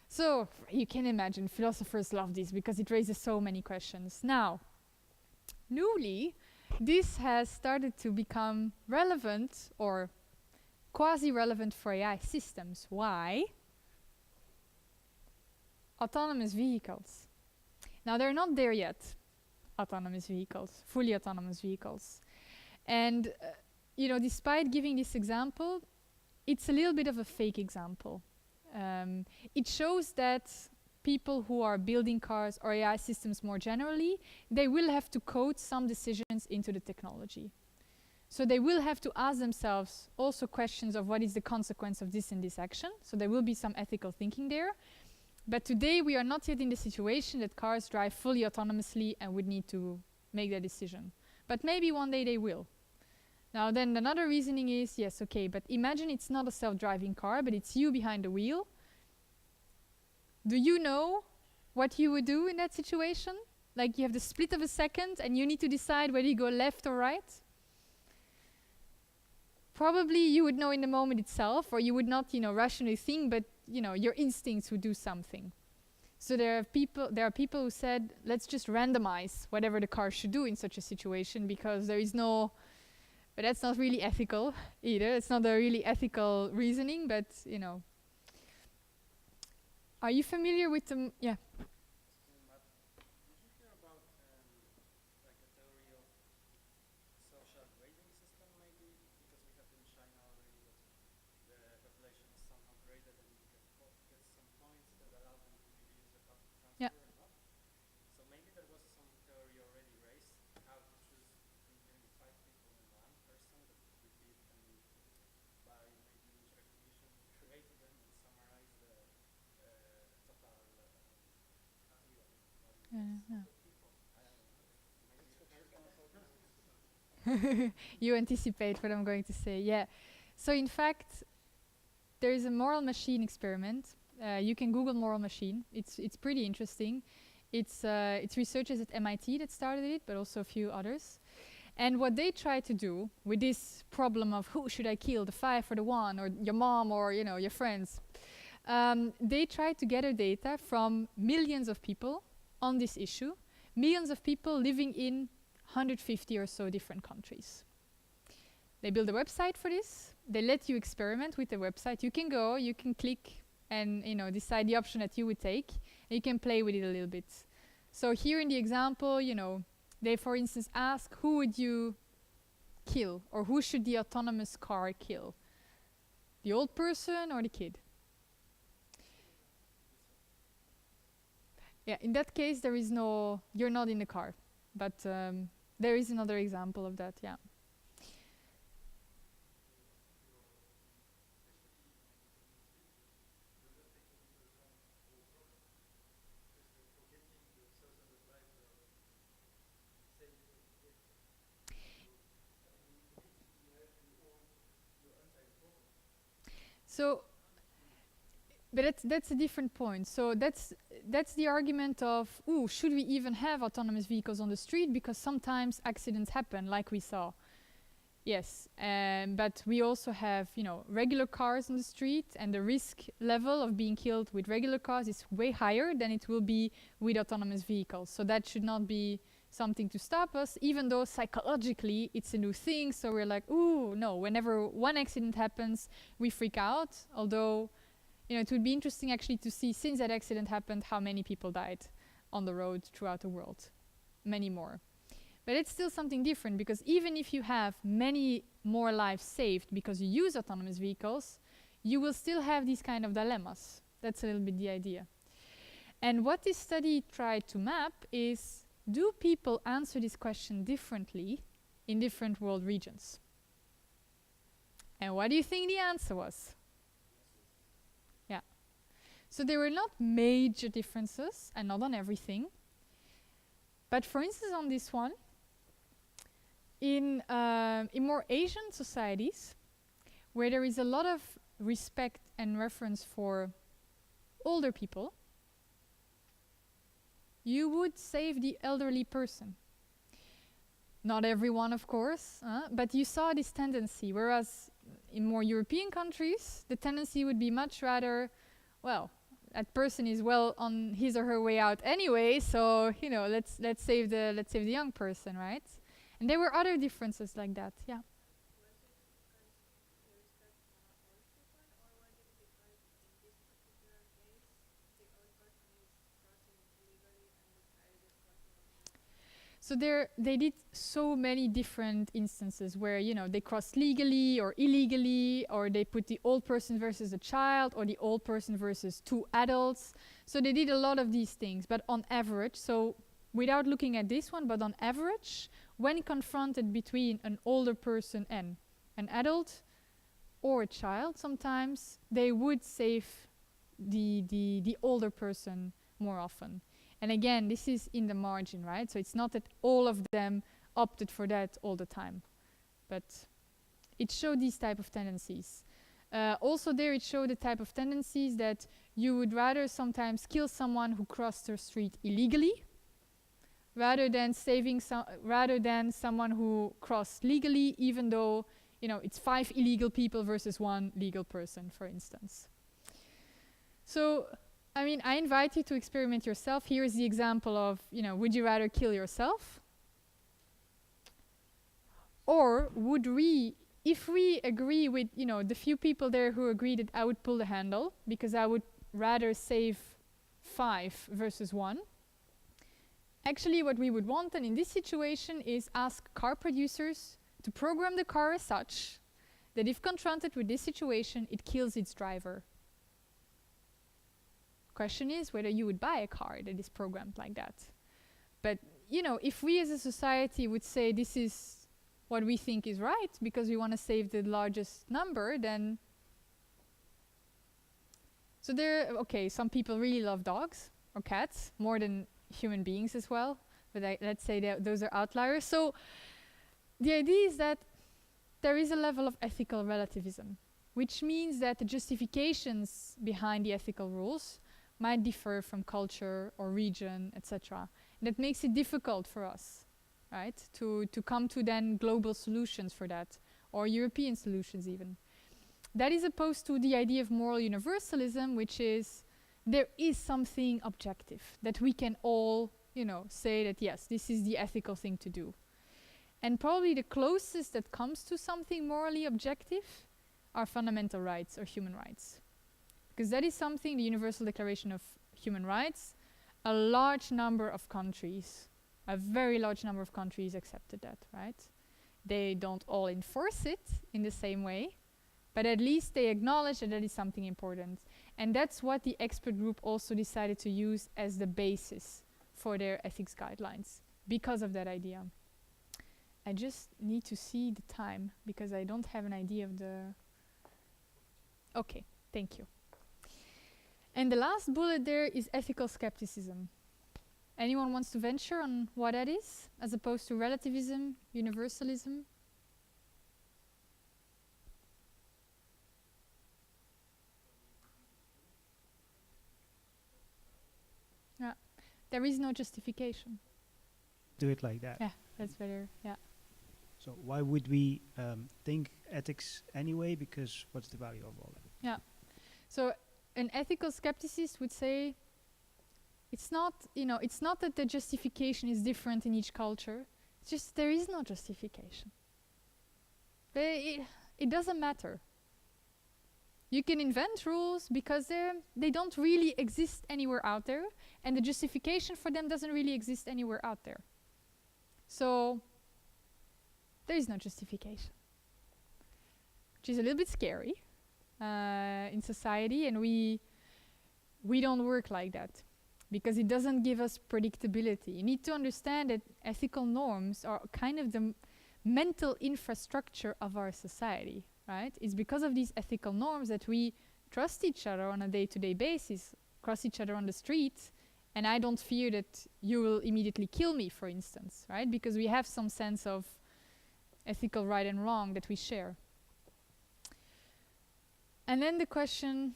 So you can imagine philosophers love this because it raises so many questions. Now, newly, this has started to become relevant or quasi-relevant for AI systems. Why? Autonomous vehicles. Now, they're not there yet, autonomous vehicles, fully autonomous vehicles. And you know, despite giving this example, it's a little bit of a fake example. It shows that people who are building cars or AI systems more generally, they will have to code some decisions into the technology. So they will have to ask themselves also questions of what is the consequence of this and this action. So there will be some ethical thinking there. But today we are not yet in the situation that cars drive fully autonomously and would need to make that decision. But maybe one day they will. Now then another reasoning is, yes, okay, but imagine it's not a self-driving car, but it's you behind the wheel. Do you know what you would do in that situation? Like you have the split of a second and you need to decide whether you go left or right. Probably you would know in the moment itself, or you would not, you know, rationally think, but you know, your instincts would do something. So there are people who said, let's just randomize whatever the car should do in such a situation, because there is no But that's not really ethical either. It's not a really ethical reasoning, but Are you familiar with the... Yeah. Yeah. You anticipate what I'm going to say. Yeah. So in fact, there is a moral machine experiment. You can Google moral machine. It's pretty interesting. It's researchers at MIT that started it, but also a few others. And what they try to do with this problem of who should I kill, the 5 or the 1, or your mom, or your friends, they try to gather data from millions of people on this issue, millions of people living in 150 or so different countries. They build a website for this. They let you experiment with the website. You can go, you can click, and decide the option that you would take. And you can play with it a little bit. So here in the example, they, for instance, ask who would you kill, or who should the autonomous car kill? The old person or the kid? Yeah, in that case, there is no, you're not in the car. But there is another example of that, yeah. So, but that's a different point. So that's the argument of, should we even have autonomous vehicles on the street? Because sometimes accidents happen, like we saw. Yes, but we also have, regular cars on the street, and the risk level of being killed with regular cars is way higher than it will be with autonomous vehicles. So that should not be something to stop us, even though psychologically it's a new thing. So we're like, no, whenever one accident happens, we freak out. Although, it would be interesting actually to see, since that accident happened, how many people died on the road throughout the world. Many more. But it's still something different, because even if you have many more lives saved because you use autonomous vehicles, you will still have these kind of dilemmas. That's a little bit the idea. And what this study tried to map is, do people answer this question differently in different world regions? And what do you think the answer was? Yeah. So there were not major differences, and not on everything. But for instance, on this one, in more Asian societies, where there is a lot of respect and reference for older people, you would save the elderly person. Not everyone, of course, but you saw this tendency, whereas in more European countries, the tendency would be much rather, well, that person is well on his or her way out anyway, so let's save the young person, right? And there were other differences like that, yeah. So they did so many different instances where, they crossed legally or illegally, or they put the old person versus a child, or the old person versus 2 adults. So they did a lot of these things, but on average, so without looking at this one, but on average, when confronted between an older person and an adult or a child, sometimes they would save the older person more often. And again, this is in the margin, right? So it's not that all of them opted for that all the time, but it showed these type of tendencies. Also there it showed the type of tendencies that you would rather sometimes kill someone who crossed the street illegally, rather than someone who crossed legally, even though, it's 5 illegal people versus 1 legal person, for instance. So, I invite you to experiment yourself. Here is the example of, would you rather kill yourself? Or would we, if we agree with, the few people there who agree that I would pull the handle because I would rather save 5 versus 1, actually what we would want then in this situation is ask car producers to program the car as such that if confronted with this situation, it kills its driver. Question is whether you would buy a car that is programmed like that. But, if we as a society would say this is what we think is right because we want to save the largest number, then... So some people really love dogs or cats more than human beings as well, but let's say that those are outliers. So the idea is that there is a level of ethical relativism, which means that the justifications behind the ethical rules might differ from culture or region, etc. That makes it difficult for us, right, to come to then global solutions for that, or European solutions even. That is opposed to the idea of moral universalism, which is there is something objective that we can all, say that yes, this is the ethical thing to do. And probably the closest that comes to something morally objective are fundamental rights or human rights. Because that is something, the Universal Declaration of Human Rights, a large number of countries, a very large number of countries accepted that, right? They don't all enforce it in the same way, but at least they acknowledge that that is something important. And that's what the expert group also decided to use as the basis for their ethics guidelines, because of that idea. I just need to see the time, because I don't have an idea of the... Okay, thank you. And the last bullet there is ethical skepticism. Anyone wants to venture on what that is, as opposed to relativism, universalism? Yeah, there is no justification. Do it like that. Yeah, that's better, yeah. So why would we think ethics anyway? Because what's the value of all that? Yeah. So an ethical skepticist would say it's not, it's not that the justification is different in each culture. It's just there is no justification. It doesn't matter. You can invent rules because they don't really exist anywhere out there, and the justification for them doesn't really exist anywhere out there. So there is no justification, which is a little bit scary in society, and we don't work like that because it doesn't give us predictability. You need to understand that ethical norms are kind of the mental infrastructure of our society, right? It's because of these ethical norms that we trust each other on a day-to-day basis, cross each other on the street, and I don't fear that you will immediately kill me, for instance, right? Because we have some sense of ethical right and wrong that we share. And then the question,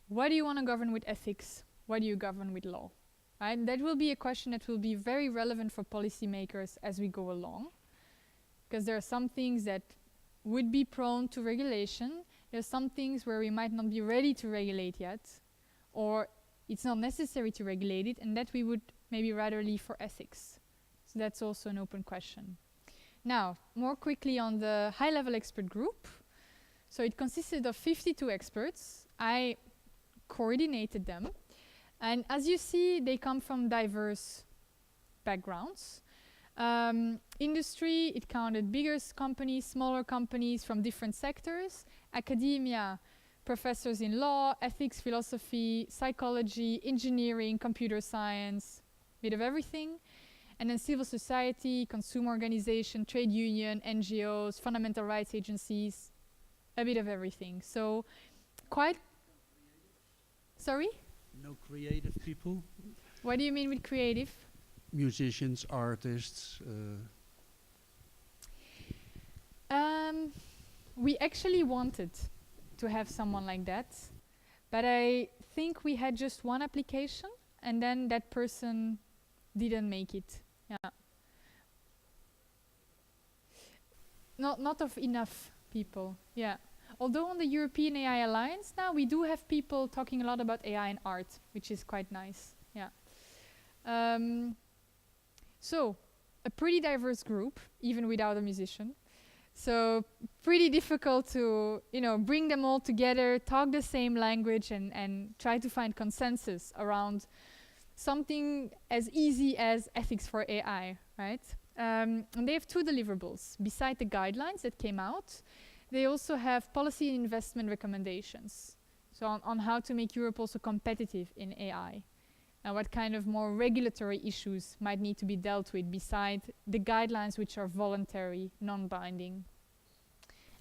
what do you want to govern with ethics? What do you govern with law? Right? That will be a question that will be very relevant for policymakers as we go along, because there are some things that would be prone to regulation. There are some things where we might not be ready to regulate yet, or it's not necessary to regulate it, and that we would maybe rather leave for ethics. So that's also an open question. Now, more quickly on the high-level expert group. So it consisted of 52 experts. I coordinated them. And as you see, they come from diverse backgrounds. Industry, it counted bigger companies, smaller companies from different sectors. Academia, professors in law, ethics, philosophy, psychology, engineering, computer science, bit of everything. And then civil society, consumer organization, trade union, NGOs, fundamental rights agencies, a bit of everything. So quite... Sorry? No creative people? What do you mean with creative? Musicians, artists. We actually wanted to have someone like that, but I think we had just one application, and then that person didn't make it. Yeah. Not of enough people. Yeah. Although on the European AI Alliance now we do have people talking a lot about AI and art, which is quite nice. Yeah. So a pretty diverse group, even without a musician. So pretty difficult to, bring them all together, talk the same language, and try to find consensus around something as easy as ethics for AI, right? And they have 2 deliverables. Beside the guidelines that came out, they also have policy and investment recommendations. So on how to make Europe also competitive in AI. And what kind of more regulatory issues might need to be dealt with beside the guidelines which are voluntary, non-binding.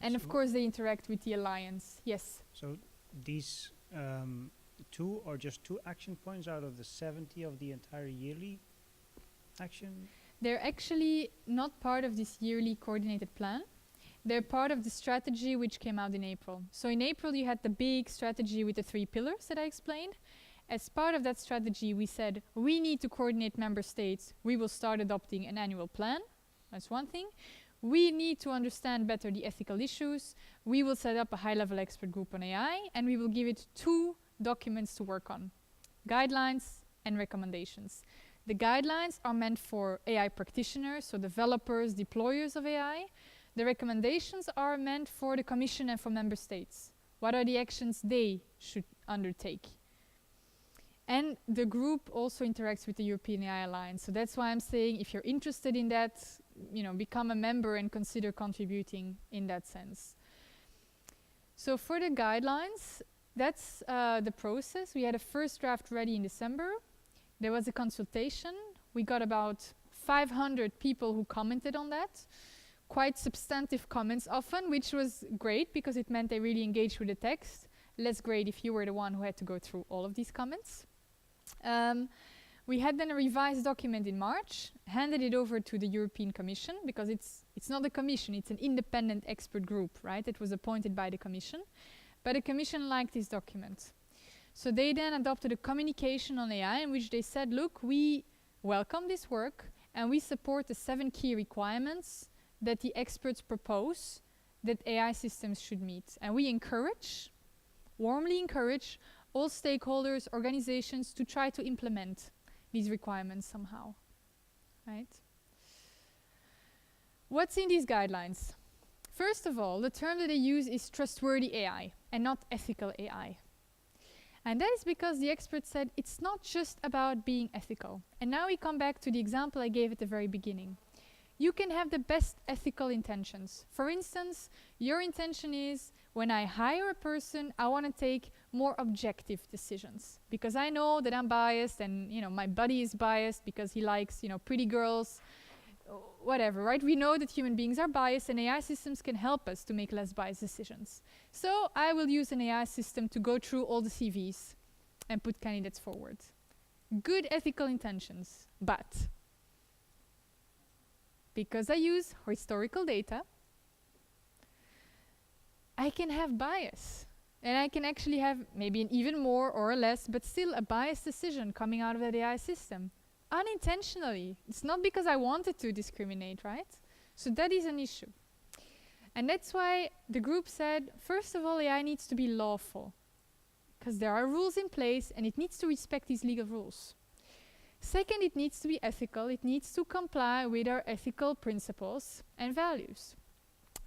And of course they interact with the alliance. Yes? So these 2 are just 2 action points out of the 70 of the entire yearly action? They're actually not part of this yearly coordinated plan. They're part of the strategy which came out in April. So in April you had the big strategy with the 3 pillars that I explained. As part of that strategy we said we need to coordinate member states. We will start adopting an annual plan. That's one thing. We need to understand better the ethical issues. We will set up a high-level expert group on AI and we will give it 2 documents to work on. Guidelines and recommendations. The guidelines are meant for AI practitioners, so developers, deployers of AI. The recommendations are meant for the Commission and for member states. What are the actions they should undertake? And the group also interacts with the European AI Alliance. So that's why I'm saying if you're interested in that, become a member and consider contributing in that sense. So for the guidelines, that's the process. We had a first draft ready in December. There was a consultation. We got about 500 people who commented on that. Quite substantive comments often, which was great because it meant they really engaged with the text. Less great if you were the one who had to go through all of these comments. We had then a revised document in March, handed it over to the European Commission because it's not a commission, it's an independent expert group, right? It was appointed by the Commission. But the Commission liked this document. So they then adopted a communication on AI in which they said, look, we welcome this work and we support the 7 key requirements that the experts propose that AI systems should meet. And we warmly encourage all stakeholders, organizations to try to implement these requirements somehow, right? What's in these guidelines? First of all, the term that they use is trustworthy AI and not ethical AI. And that is because the experts said it's not just about being ethical. And now we come back to the example I gave at the very beginning. You can have the best ethical intentions. For instance, your intention is, when I hire a person, I want to take more objective decisions. Because I know that I'm biased and my buddy is biased because he likes pretty girls, whatever, right? We know that human beings are biased and AI systems can help us to make less biased decisions. So I will use an AI system to go through all the CVs and put candidates forward. Good ethical intentions, but because I use historical data, I can have bias. And I can actually have maybe an even more or a less, but still a biased decision coming out of that AI system. Unintentionally. It's not because I wanted to discriminate, right? So that is an issue. And that's why the group said, first of all, AI needs to be lawful. Because there are rules in place and it needs to respect these legal rules. Second, it needs to be ethical. It needs to comply with our ethical principles and values.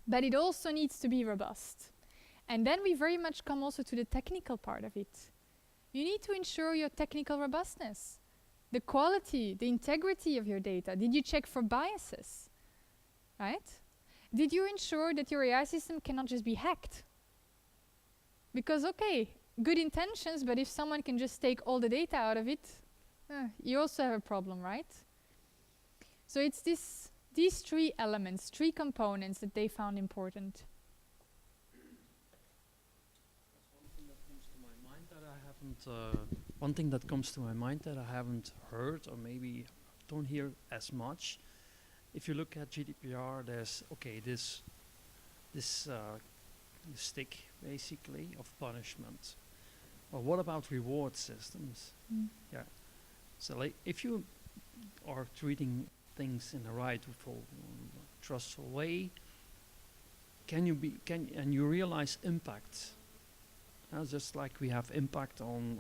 But it also needs to be robust. And then we very much come also to the technical part of it. You need to ensure your technical robustness. The quality, the integrity of your data. Did you check for biases? Right? Did you ensure that your AI system cannot just be hacked? Because, okay, good intentions, but if someone can just take all the data out of it, you also have a problem, right? So it's these 3 elements, 3 components that they found important. One thing that comes to my mind that I haven't heard or maybe don't hear as much. If you look at GDPR, there's this stick basically of punishment. Well, what about reward systems? Yeah. So like if you are treating things in the rightful, trustful way, and you realize impact. Just like we have impact on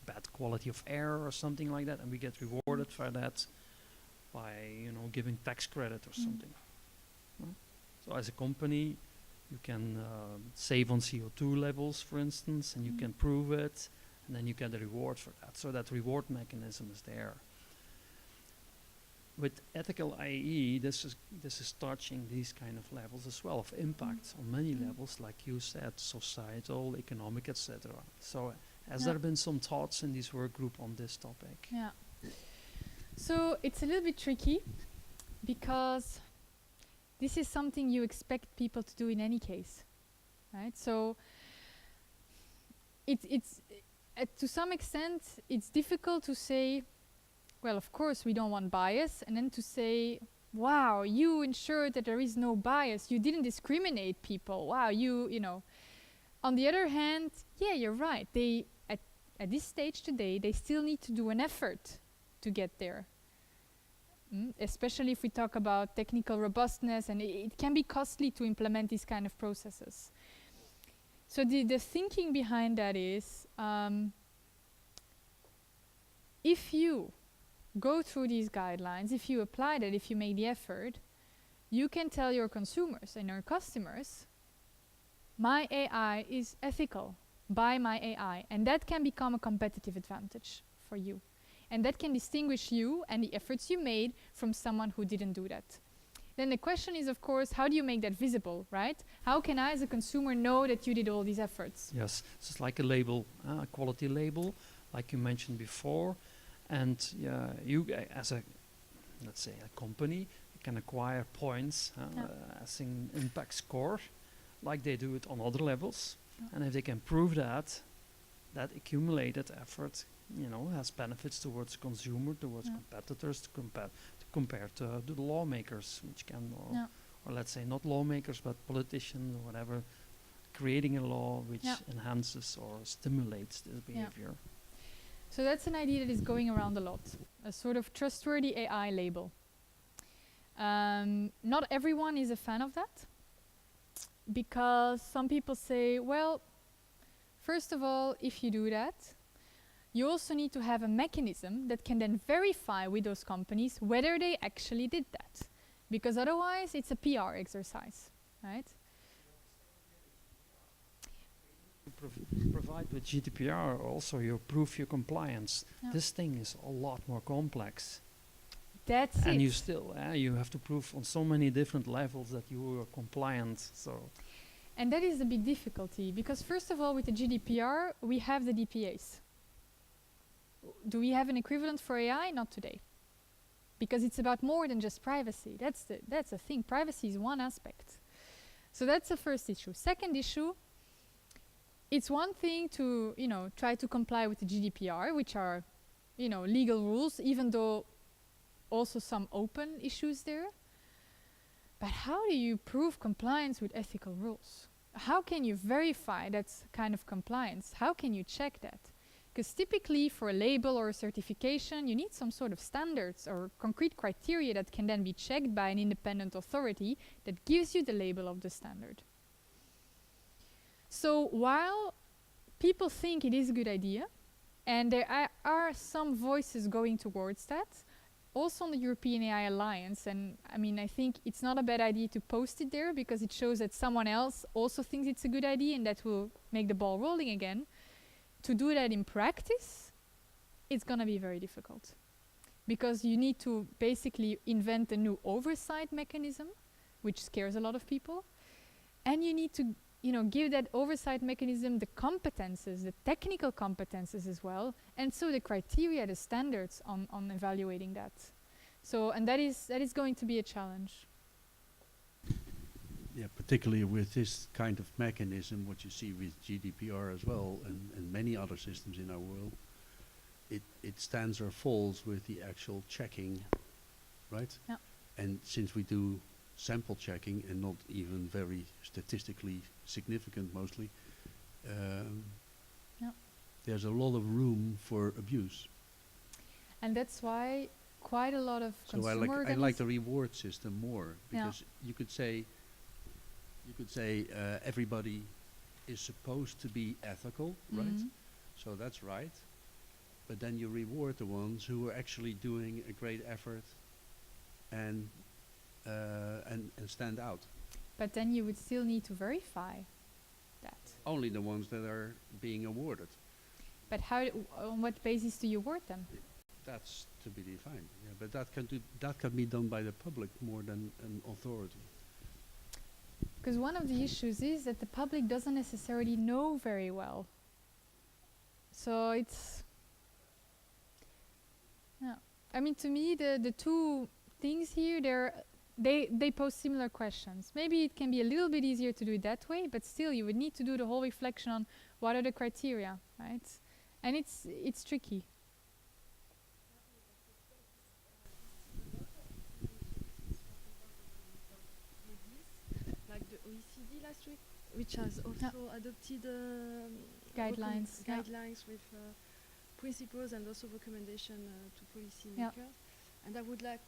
bad quality of air or something like that, and we get rewarded for that by giving tax credit or something. So as a company, you can save on CO2 levels, for instance, and you can prove it, and then you get a reward for that. So that reward mechanism is there. With ethical IE, this is touching these kind of levels as well of impact on many levels, like you said, societal, economic, etc. So has there been some thoughts in this work group on this topic? Yeah. So it's a little bit tricky because this is something you expect people to do in any case, right? So it's to some extent it's difficult to say, well, of course we don't want bias, and then to say, wow, you ensured that there is no bias, you didn't discriminate people, wow, you know. On the other hand, yeah, you're right, they at this stage today they still need to do an effort to get there. Especially if we talk about technical robustness, and it can be costly to implement these kind of processes. So the thinking behind that is, if you go through these guidelines, if you apply that, if you make the effort, you can tell your consumers and your customers, my AI is ethical, buy my AI, and that can become a competitive advantage for you. And that can distinguish you and the efforts you made from someone who didn't do that. Then the question is, of course, how do you make that visible, right? How can I as a consumer know that you did all these efforts? Yes, it's like a label, a quality label, like you mentioned before. And you as a, let's say, a company, can acquire points as an impact score, like they do it on other levels. And if they can prove that accumulated effort, has benefits towards consumer, towards competitors, to compare to the lawmakers, which can, or let's say not lawmakers, but politicians or whatever, creating a law which enhances or stimulates this behavior. So that's an idea that is going around a lot, a sort of trustworthy AI label. Not everyone is a fan of that, because some people say, well, first of all, if you do that, you also need to have a mechanism that can then verify with those companies whether they actually did that. Because otherwise, it's a PR exercise, right? Provide with GDPR also you prove your compliance. This thing is a lot more complex. That's it. And you still, you have to prove on so many different levels that you are compliant. So. And that is a big difficulty, because first of all, with the GDPR, we have the DPAs. Do we have an equivalent for AI? Not today. Because it's about more than just privacy. That's the thing. Privacy is one aspect. So that's the first issue. Second issue, it's one thing to, try to comply with the GDPR, which are, legal rules, even though also some open issues there. But how do you prove compliance with ethical rules? How can you verify that kind of compliance? How can you check that? Because typically for a label or a certification, you need some sort of standards or concrete criteria that can then be checked by an independent authority that gives you the label of the standard. So while people think it is a good idea, and there are some voices going towards that, also on the European AI Alliance, and I think it's not a bad idea to post it there, because it shows that someone else also thinks it's a good idea, and that will make the ball rolling again. To do that in practice, it's going to be very difficult, because you need to basically invent a new oversight mechanism, which scares a lot of people, and you need to give that oversight mechanism the competences, the technical competences as well, and so the criteria, the standards on evaluating that. So, and that is going to be a challenge. Yeah, particularly with this kind of mechanism, what you see with GDPR as well, and many other systems in our world, it stands or falls with the actual checking, right? Yeah. And since we do sample checking and not even very statistically significant mostly, there's a lot of room for abuse. And that's why quite a lot of consumer I like the reward system more, because you could say everybody is supposed to be ethical, right? So that's right. But then you reward the ones who are actually doing a great effort and and stand out. But then you would still need to verify that. Only the ones that are being awarded. But on what basis do you award them? That's to be defined. Yeah, but that can be done by the public more than an authority. Because one of the issues is that the public doesn't necessarily know very well. So it's, yeah. I mean, to me, the two things here, they pose similar questions. Maybe it can be a little bit easier to do it that way, but still, you would need to do the whole reflection on what are the criteria, right? And it's tricky. Like the OECD last week, which has also adopted Guidelines, yeah. guidelines with principles and also recommendation to policymakers. And I would like,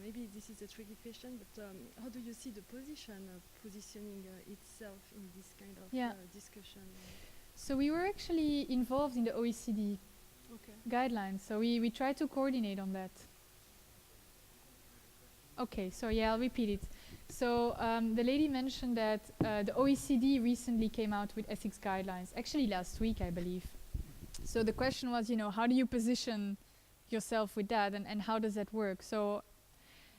maybe this is a tricky question, but how do you see the positioning itself in this kind of discussion? So we were actually involved in the OECD guidelines, so we tried to coordinate on that. Okay, so yeah, I'll repeat it. So the lady mentioned that the OECD recently came out with ethics guidelines, actually last week, I believe. So the question was, how do you position yourself with that, and how does that work? So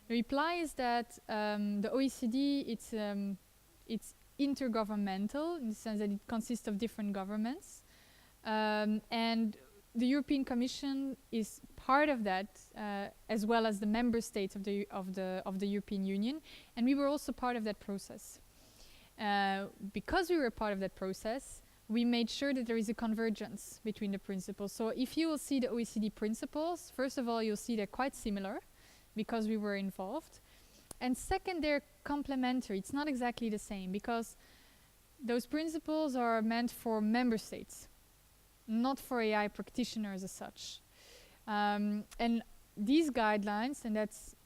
the reply is that the OECD, it's intergovernmental in the sense that it consists of different governments, and the European Commission is part of that, as well as the member states of the European Union, and we were also part of that process. Because we were part of that process, we made sure that there is a convergence between the principles. So if you will see the OECD principles, first of all, you'll see they're quite similar because we were involved. And second, they're complementary. It's not exactly the same because those principles are meant for member states, not for AI practitioners as such. And these guidelines, and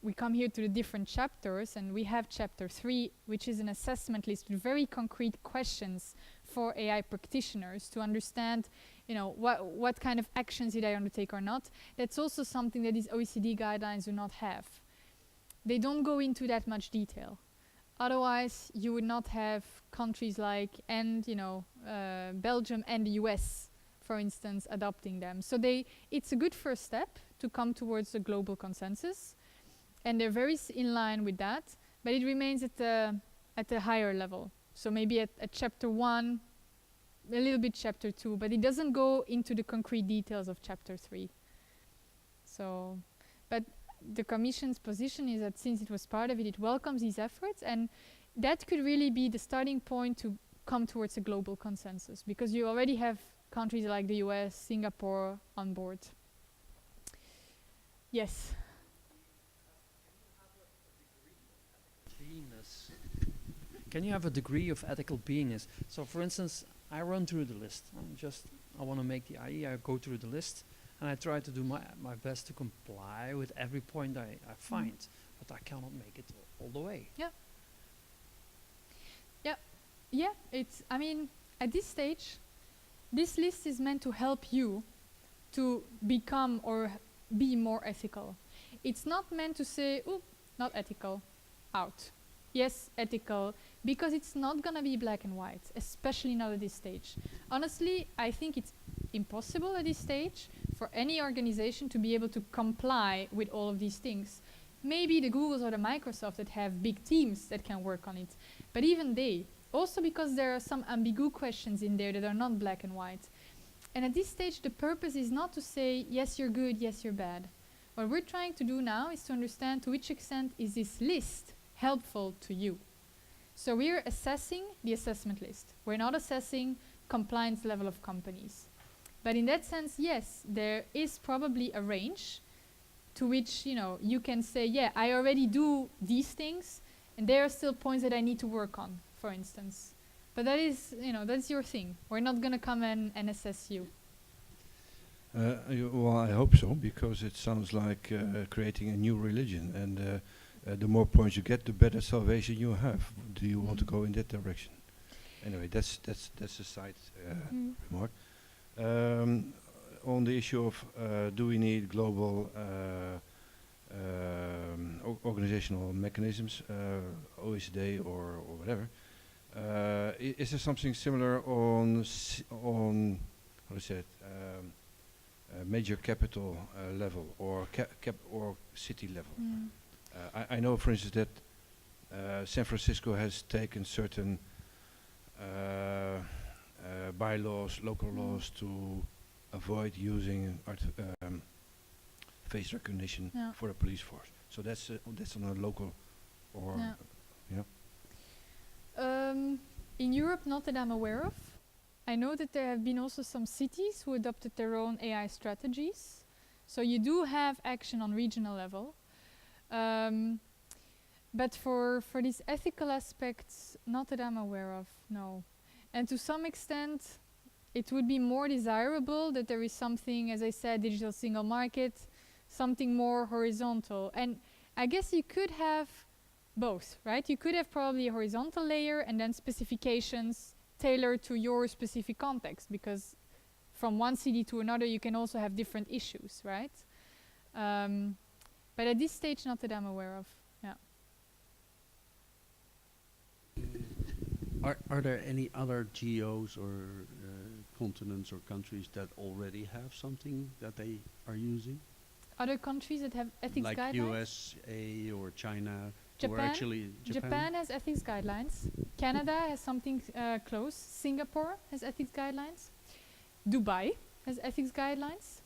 we come here to the different chapters, and we have chapter 3, which is an assessment list with very concrete questions for AI practitioners to understand, what kind of actions did I undertake or not. That's also something that these OECD guidelines do not have. They don't go into that much detail. Otherwise, you would not have countries like, Belgium and the US, for instance, adopting them. So it's a good first step to come towards a global consensus, and they're very in line with that, but it remains at a higher level. So maybe at chapter 1, a little bit chapter 2, but it doesn't go into the concrete details of chapter 3. So, but the Commission's position is that since it was part of it, it welcomes these efforts, and that could really be the starting point to come towards a global consensus, because you already have countries like the US, Singapore on board. Yes? Beingness. Can you have a degree of ethical beingness? So for instance, I run through the list. I want to make the IE, I go through the list, and I try to do my best to comply with every point I find, but I cannot make it all the way. Yeah, at this stage, this list is meant to help you to become or be more ethical. It's not meant to say, oh, not ethical, out. Yes, ethical, because it's not going to be black and white, especially not at this stage. Honestly, I think it's impossible at this stage for any organization to be able to comply with all of these things. Maybe the Googles or the Microsoft that have big teams that can work on it, but even they, also because there are some ambiguous questions in there that are not black and white. And at this stage, the purpose is not to say, yes, you're good, yes, you're bad. What we're trying to do now is to understand to which extent is this list helpful to you. So we're assessing the assessment list. We're not assessing compliance level of companies. But in that sense, yes, there is probably a range to which, you can say, yeah, I already do these things, and there are still points that I need to work on, for instance. But that is, that's your thing. We're not going to come and assess you. Well, I hope so, because it sounds like creating a new religion, and the more points you get, the better salvation you have. Do you want to go in that direction? Anyway, that's a side remark. On the issue of do we need global organizational mechanisms, OECD or whatever. Is there something similar on how to say it, major capital level or or city level? I know, for instance, that San Francisco has taken certain bylaws, local laws, to avoid using face recognition for the police force. So that's on a local or in Europe, not that I'm aware of. I know that there have been also some cities who adopted their own AI strategies. So you do have action on regional level. But for these ethical aspects, not that I'm aware of, no. And to some extent, it would be more desirable that there is something, as I said, digital single market, something more horizontal. And I guess you could have both, right? You could have probably a horizontal layer and then specifications tailored to your specific context, because from one city to another you can also have different issues, right? But at this stage, not that I'm aware of. Yeah. Are there any other geos or continents or countries that already have something that they are using? Other countries that have ethics like guidelines? USA or China? Or Japan. actually Japan has ethics guidelines. Canada has something close. Singapore has ethics guidelines. Dubai has ethics guidelines.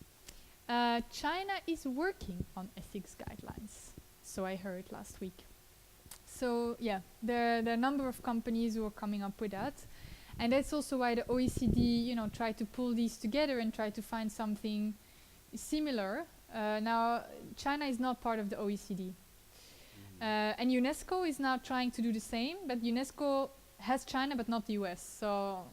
China is working on ethics guidelines, so I heard last week. So yeah, there are a number of companies who are coming up with that, and that's also why the OECD, try to pull these together and try to find something similar. Now, China is not part of the OECD, and UNESCO is now trying to do the same, but UNESCO has China but not the US. So,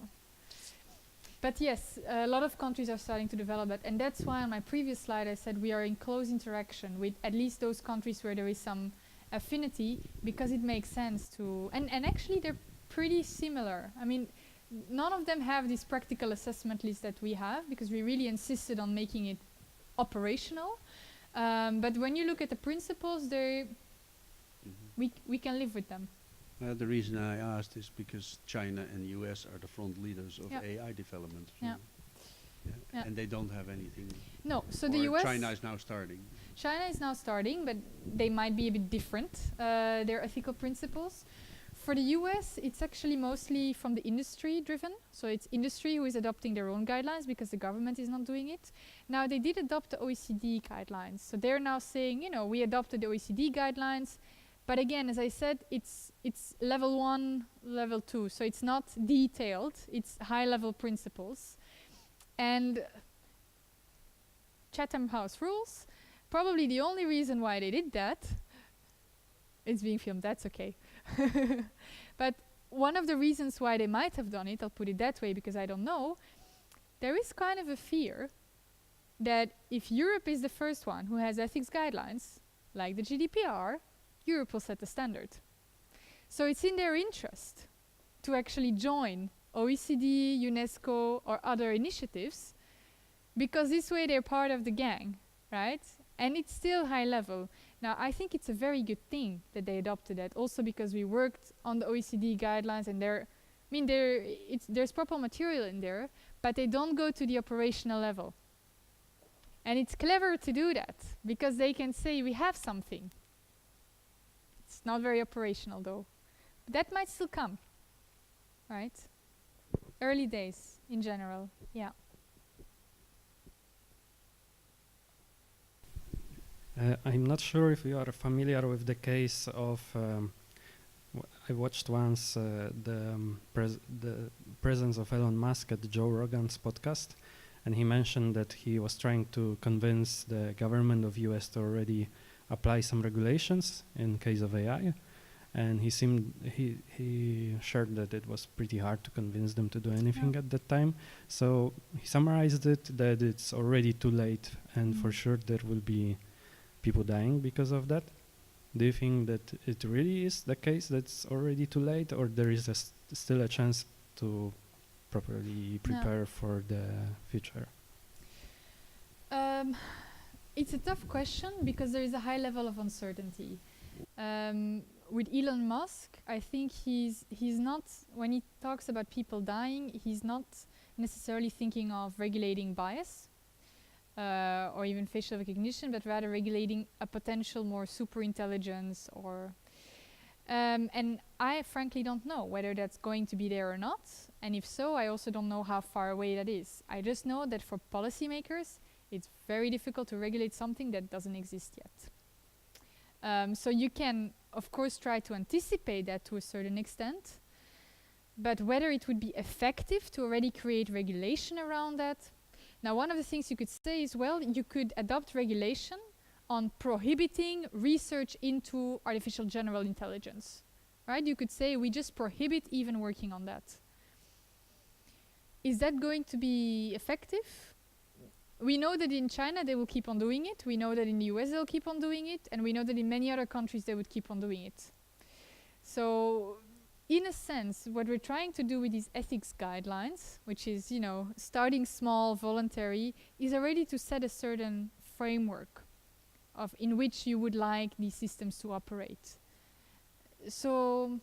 but yes, a lot of countries are starting to develop that, and that's why on my previous slide I said we are in close interaction with at least those countries where there is some affinity, because it makes sense to, and actually they're pretty similar. I mean, none of them have this practical assessment list that we have, because we really insisted on making it operational. But when you look at the principles, we can live with them. The reason I asked is because China and US are the front leaders of AI development. So and they don't have anything. No, so or the US... China is now starting. China is now starting, but they might be a bit different, their ethical principles. For the US, it's actually mostly from the industry driven. So it's industry who is adopting their own guidelines because the government is not doing it. Now, they did adopt the OECD guidelines. So they're now saying, we adopted the OECD guidelines. But again, as I said, it's level 1, level 2. So it's not detailed, it's high-level principles. And Chatham House rules, probably the only reason why they did that, it's being filmed, that's okay. But one of the reasons why they might have done it, I'll put it that way because I don't know, there is kind of a fear that if Europe is the first one who has ethics guidelines, like the GDPR, Europe will set the standard. So it's in their interest to actually join OECD, UNESCO, or other initiatives, because this way they're part of the gang, right? And it's still high level. Now, I think it's a very good thing that they adopted that, also because we worked on the OECD guidelines, and there's proper material in there, but they don't go to the operational level. And it's clever to do that, because they can say we have something. It's not very operational though. But that might still come, right? Early days in general, yeah. I'm not sure if you are familiar with the case of, I watched once the presence of Elon Musk at Joe Rogan's podcast, and he mentioned that he was trying to convince the government of US to already apply some regulations in case of AI, and he shared that it was pretty hard to convince them to do anything at that time. So he summarized it that it's already too late, and for sure there will be people dying because of that. Do you think that it really is the case that's already too late, or there is still a chance to properly prepare for the future? It's a tough question because there is a high level of uncertainty. With Elon Musk, I think he's not, when he talks about people dying, he's not necessarily thinking of regulating bias or even facial recognition, but rather regulating a potential more super intelligence or and I frankly don't know whether that's going to be there or not, and if so, I also don't know how far away that is. I just know that for policymakers, it's very difficult to regulate something that doesn't exist yet. So you can, of course, try to anticipate that to a certain extent, but whether it would be effective to already create regulation around that. Now, one of the things you could say is, well, you could adopt regulation on prohibiting research into artificial general intelligence, right? You could say we just prohibit even working on that. Is that going to be effective? We know that in China they will keep on doing it. We know that in the US they'll keep on doing it. And we know that in many other countries they would keep on doing it. So in a sense, what we're trying to do with these ethics guidelines, which is, you know, starting small, voluntary, is already to set a certain framework of in which you would like these systems to operate. So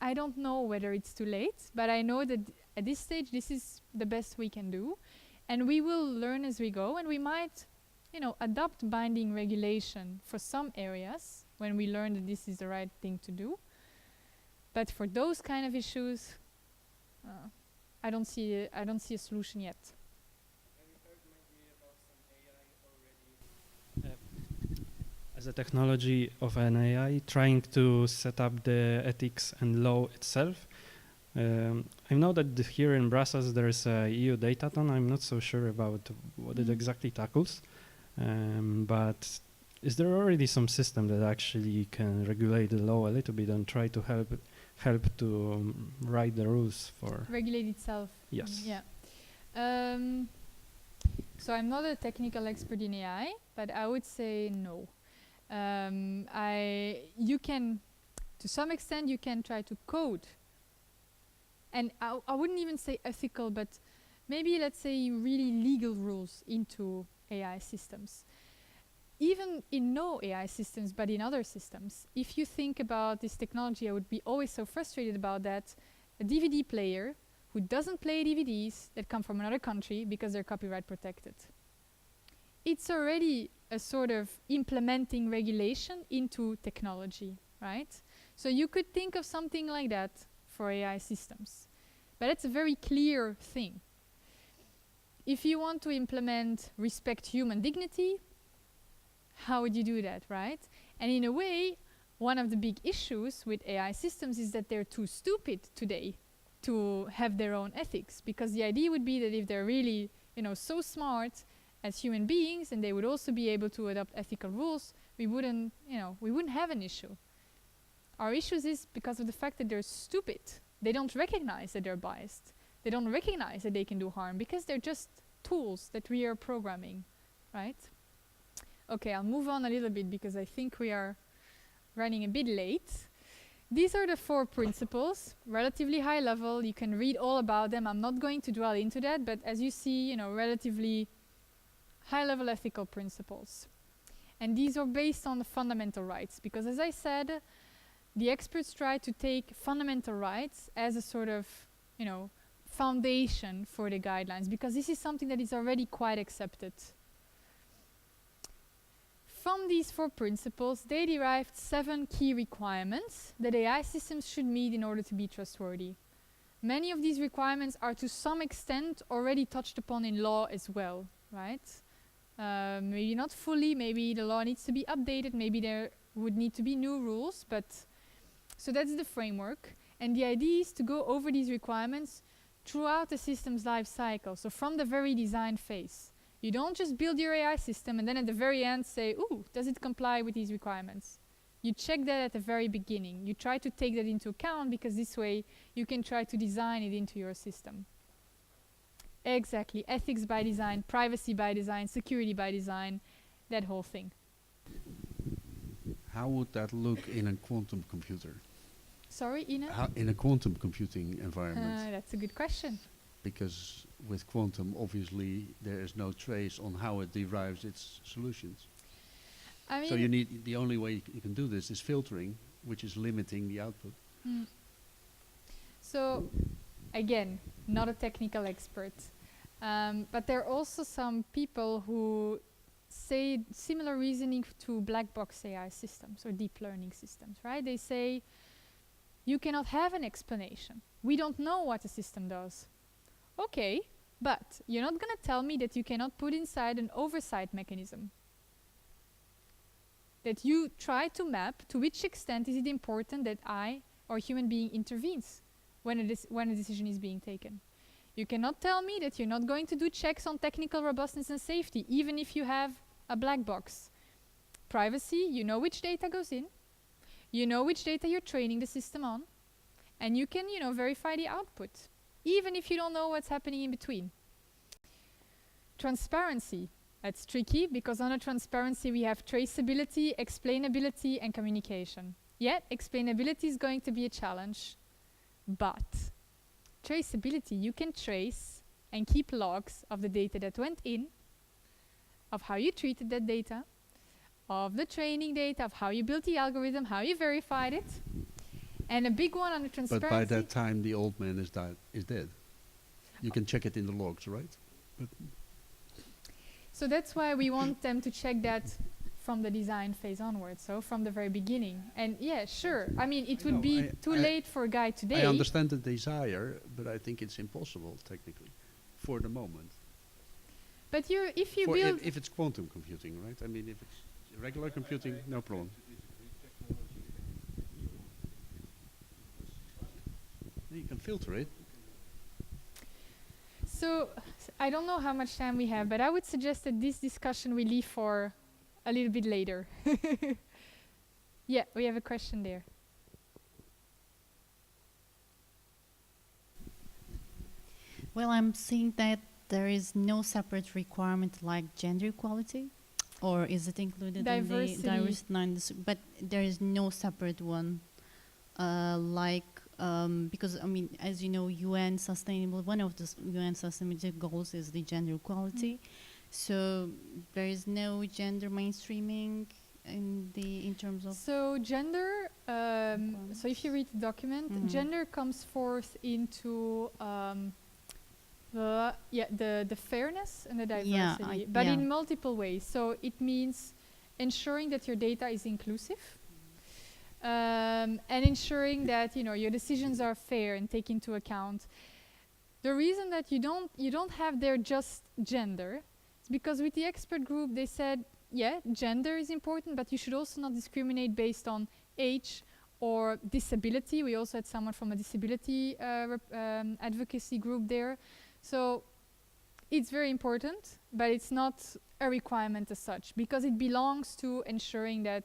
I don't know whether it's too late, but I know that at this stage this is the best we can do. And we will learn as we go, and we might, you know, adopt binding regulation for some areas when we learn that this is the right thing to do. But for those kind of issues, I don't see a solution yet. As a technology of an AI, trying to set up the ethics and law itself. I know that here in Brussels there is a EU Datathon. I'm not so sure about what it exactly tackles, but is there already some system that actually can regulate the law a little bit and try to help to write the rules for regulate itself? Yes. Yeah. So I'm not a technical expert in AI, but I would say no. You can, to some extent, you can try to code. And I wouldn't even say ethical, but maybe let's say really legal rules into AI systems. Even in no AI systems, but in other systems, if you think about this technology, I would be always so frustrated about that. A DVD player who doesn't play DVDs that come from another country because they're copyright protected. It's already a sort of implementing regulation into technology, right? So you could think of something like that for AI systems. But it's a very clear thing. If you want to implement respect human dignity, how would you do that, right? And in a way, one of the big issues with AI systems is that they're too stupid today to have their own ethics, because the idea would be that if they're really, you know, so smart as human beings and they would also be able to adopt ethical rules, we wouldn't have an issue. Our issues is because of the fact that they're stupid. They don't recognize that they're biased. They don't recognize that they can do harm because they're just tools that we are programming, right? Okay, I'll move on a little bit because I think we are running a bit late. These are the 4 principles, relatively high level. You can read all about them. I'm not going to dwell into that, but as you see, you know, relatively high level ethical principles. And these are based on the fundamental rights, because as I said, the experts try to take fundamental rights as a sort of, you know, foundation for the guidelines, because this is something that is already quite accepted. From these 4 principles, they derived 7 key requirements that AI systems should meet in order to be trustworthy. Many of these requirements are to some extent already touched upon in law as well, right? Maybe not fully, maybe the law needs to be updated, maybe there would need to be new rules, but so that's the framework. And the idea is to go over these requirements throughout the system's life cycle, so from the very design phase. You don't just build your AI system and then at the very end say, ooh, does it comply with these requirements? You check that at the very beginning. You try to take that into account because this way you can try to design it into your system. Exactly. Ethics by design, privacy by design, security by design, that whole thing. How would that look in a quantum computer? Sorry, Ina? How in a quantum computing environment? That's a good question. Because with quantum, obviously, there is no trace on how it derives its solutions. I mean, So you need, the only way you can do this is filtering, which is limiting the output. So, again, not a technical expert, but there are also some people who say similar reasoning to black box AI systems or deep learning systems, right? They say you cannot have an explanation. We don't know what a system does. Okay, but you're not going to tell me that you cannot put inside an oversight mechanism. That you try to map to which extent is it important that I or human being intervenes when a decision is being taken. You cannot tell me that you're not going to do checks on technical robustness and safety, even if you have a black box. Privacy, you know which data goes in, you know which data you're training the system on, and you can, verify the output, even if you don't know what's happening in between. Transparency. That's tricky, because under transparency we have traceability, explainability, and communication. Yet, explainability is going to be a challenge. But traceability, you can trace and keep logs of the data that went in, of how you treated that data, of the training data, of how you built the algorithm, how you verified it. And a big one on the transparency. But by that time, the old man is dead. You can check it in the logs, right? But so that's why we want them to check that from the design phase onwards, so from the very beginning. And yeah, sure. I mean, it would be too late for a guy today. I understand the desire, but I think it's impossible technically, for the moment. But if you build, if it's quantum computing, right? I mean, if it's regular computing, no problem. You can filter it. So I don't know how much time we have, but I would suggest that this discussion we leave for a little bit later. Yeah, we have a question there. Well, I'm seeing that there is no separate requirement like gender equality, or is it included Diversity. in the diversity? But there is no separate one, because I mean, as you know, one of the UN sustainability goals is the gender equality. So there is no gender mainstreaming in terms of. So gender. So if you read the document, gender comes forth into the fairness and the diversity, but in multiple ways. So it means ensuring that your data is inclusive. And ensuring that your decisions are fair and take into account. The reason that you don't have there just gender is because with the expert group they said, yeah, gender is important, but you should also not discriminate based on age or disability. We also had someone from a disability advocacy group there. So it's very important, but it's not a requirement as such, because it belongs to ensuring that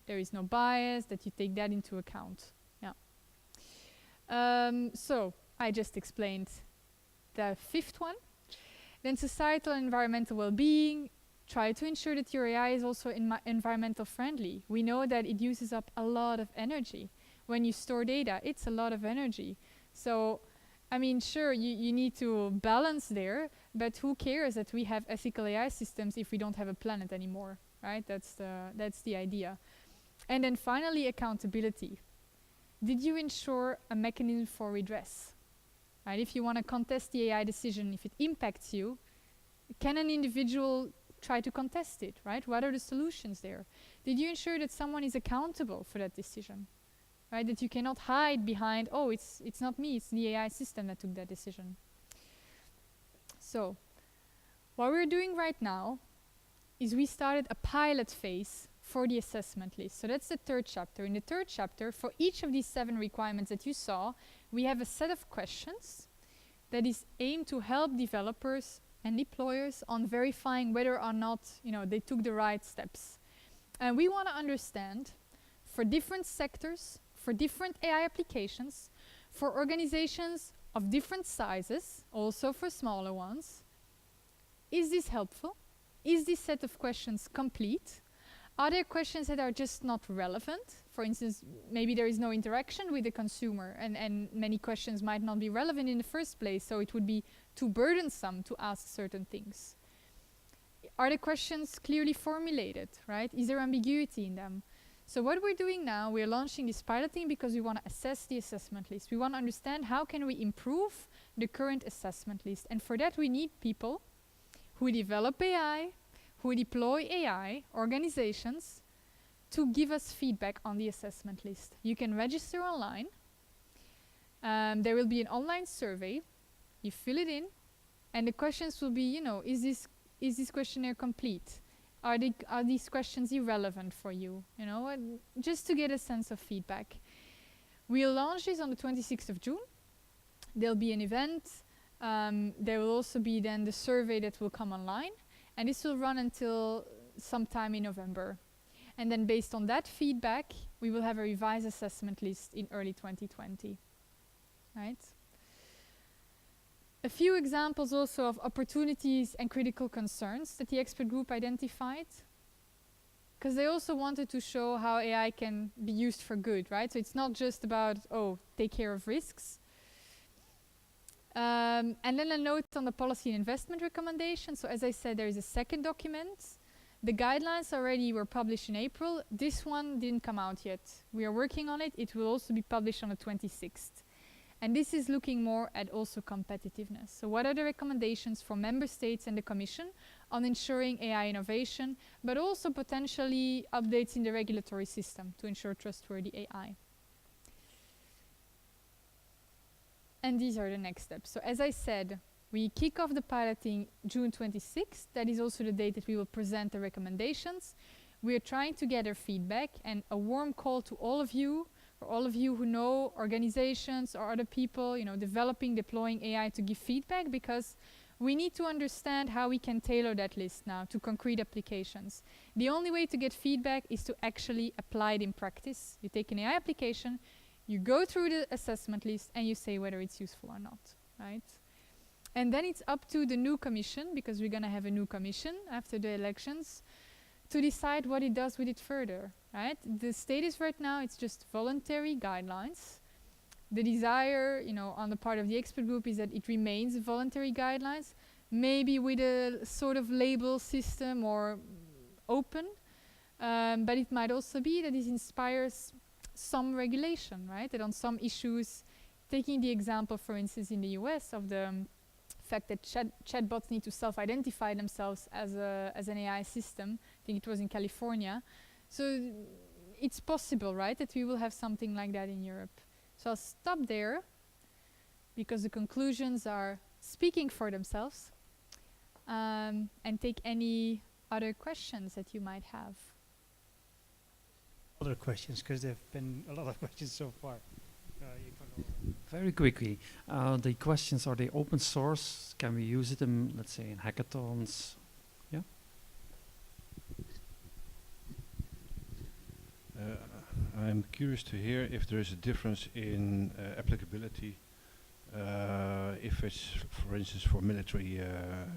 there is no bias, that you take that into account. So I just explained the fifth one. Then societal and environmental well-being. Try to ensure that your AI is also environmental friendly. We know that it uses up a lot of energy. When you store data, it's a lot of energy. So I mean, sure, you need to balance there, but who cares that we have ethical AI systems if we don't have a planet anymore, right? That's the idea. And then finally, accountability. Did you ensure a mechanism for redress? Right? If you want to contest the AI decision, if it impacts you, can an individual try to contest it, right? What are the solutions there? Did you ensure that someone is accountable for that decision? Right, that you cannot hide behind, oh, it's not me, it's the AI system that took that decision. So, what we're doing right now is we started a pilot phase for the assessment list. So that's the third chapter. In the third chapter, for each of these 7 requirements that you saw, we have a set of questions that is aimed to help developers and deployers on verifying whether or not they took the right steps. And we want to understand, for different sectors, for different AI applications, for organizations of different sizes, also for smaller ones. Is this helpful? Is this set of questions complete? Are there questions that are just not relevant? For instance, maybe there is no interaction with the consumer and many questions might not be relevant in the first place, so it would be too burdensome to ask certain things. Are the questions clearly formulated, right? Is there ambiguity in them? So what we're doing now, we're launching this piloting because we want to assess the assessment list. We want to understand how can we improve the current assessment list. And for that, we need people who develop AI, who deploy AI, organizations, to give us feedback on the assessment list. You can register online. There will be an online survey. You fill it in, and the questions will be, you know, is this questionnaire complete? Are these questions irrelevant for you? You know, just to get a sense of feedback. We'll launch this on the 26th of June. There'll be an event. There will also be then the survey that will come online, and this will run until sometime in November. And then based on that feedback, we will have a revised assessment list in early 2020, right? A few examples also of opportunities and critical concerns that the expert group identified, because they also wanted to show how AI can be used for good, right? So it's not just about, oh, take care of risks. And then a note on the policy and investment recommendation. So as I said, there is a second document. The guidelines already were published in April. This one didn't come out yet. We are working on it. It will also be published on the 26th. And this is looking more at also competitiveness. So what are the recommendations from member states and the Commission on ensuring AI innovation, but also potentially updates in the regulatory system to ensure trustworthy AI? And these are the next steps. So as I said, we kick off the piloting June 26th. That is also the date that we will present the recommendations. We are trying to gather feedback, and a warm call to all of you, for all of you who know organizations or other people, you know, developing, deploying AI, to give feedback, because we need to understand how we can tailor that list now to concrete applications. The only way to get feedback is to actually apply it in practice. You take an AI application, you go through the assessment list, and you say whether it's useful or not, right? And then it's up to the new commission, because we're going to have a new commission after the elections, to decide what it does with it further, right? The status right now, it's just voluntary guidelines. The desire, you know, on the part of the expert group is that it remains voluntary guidelines, maybe with a sort of label system or open, but it might also be that it inspires some regulation, right? That on some issues, taking the example, for instance, in the US of the fact that chatbots need to self-identify themselves as an AI system. I think it was in California. So it's possible, right, that we will have something like that in Europe. So I'll stop there, because the conclusions are speaking for themselves, and take any other questions that you might have. Other questions, because there have been a lot of questions so far. Very quickly, the questions, are they open source? Can we use it in, let's say, in hackathons? Yeah. I'm curious to hear if there is a difference in applicability if it's, for instance, for military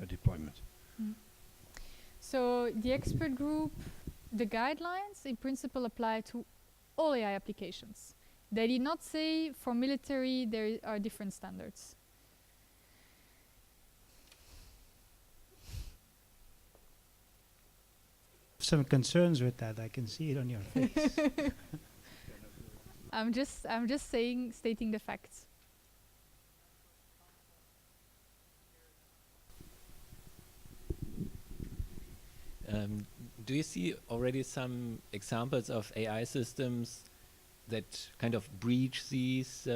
deployment. So the expert group, the guidelines in principle apply to all AI applications. They did not say for military there are different standards. Some concerns with that, I can see it on your face. I'm just stating the facts. Do you see already some examples of AI systems that kind of breach these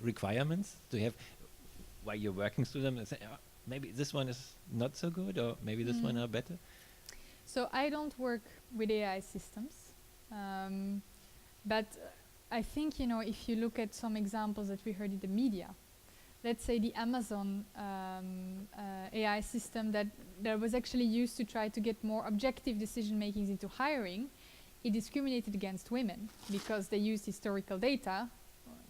requirements? Do you have, while you're working through them, and say, oh, maybe this one is not so good, or maybe this one are better? So I don't work with AI systems, but I think, you know, if you look at some examples that we heard in the media, let's say the Amazon AI system that was actually used to try to get more objective decision makings into hiring, it discriminated against women because they used historical data.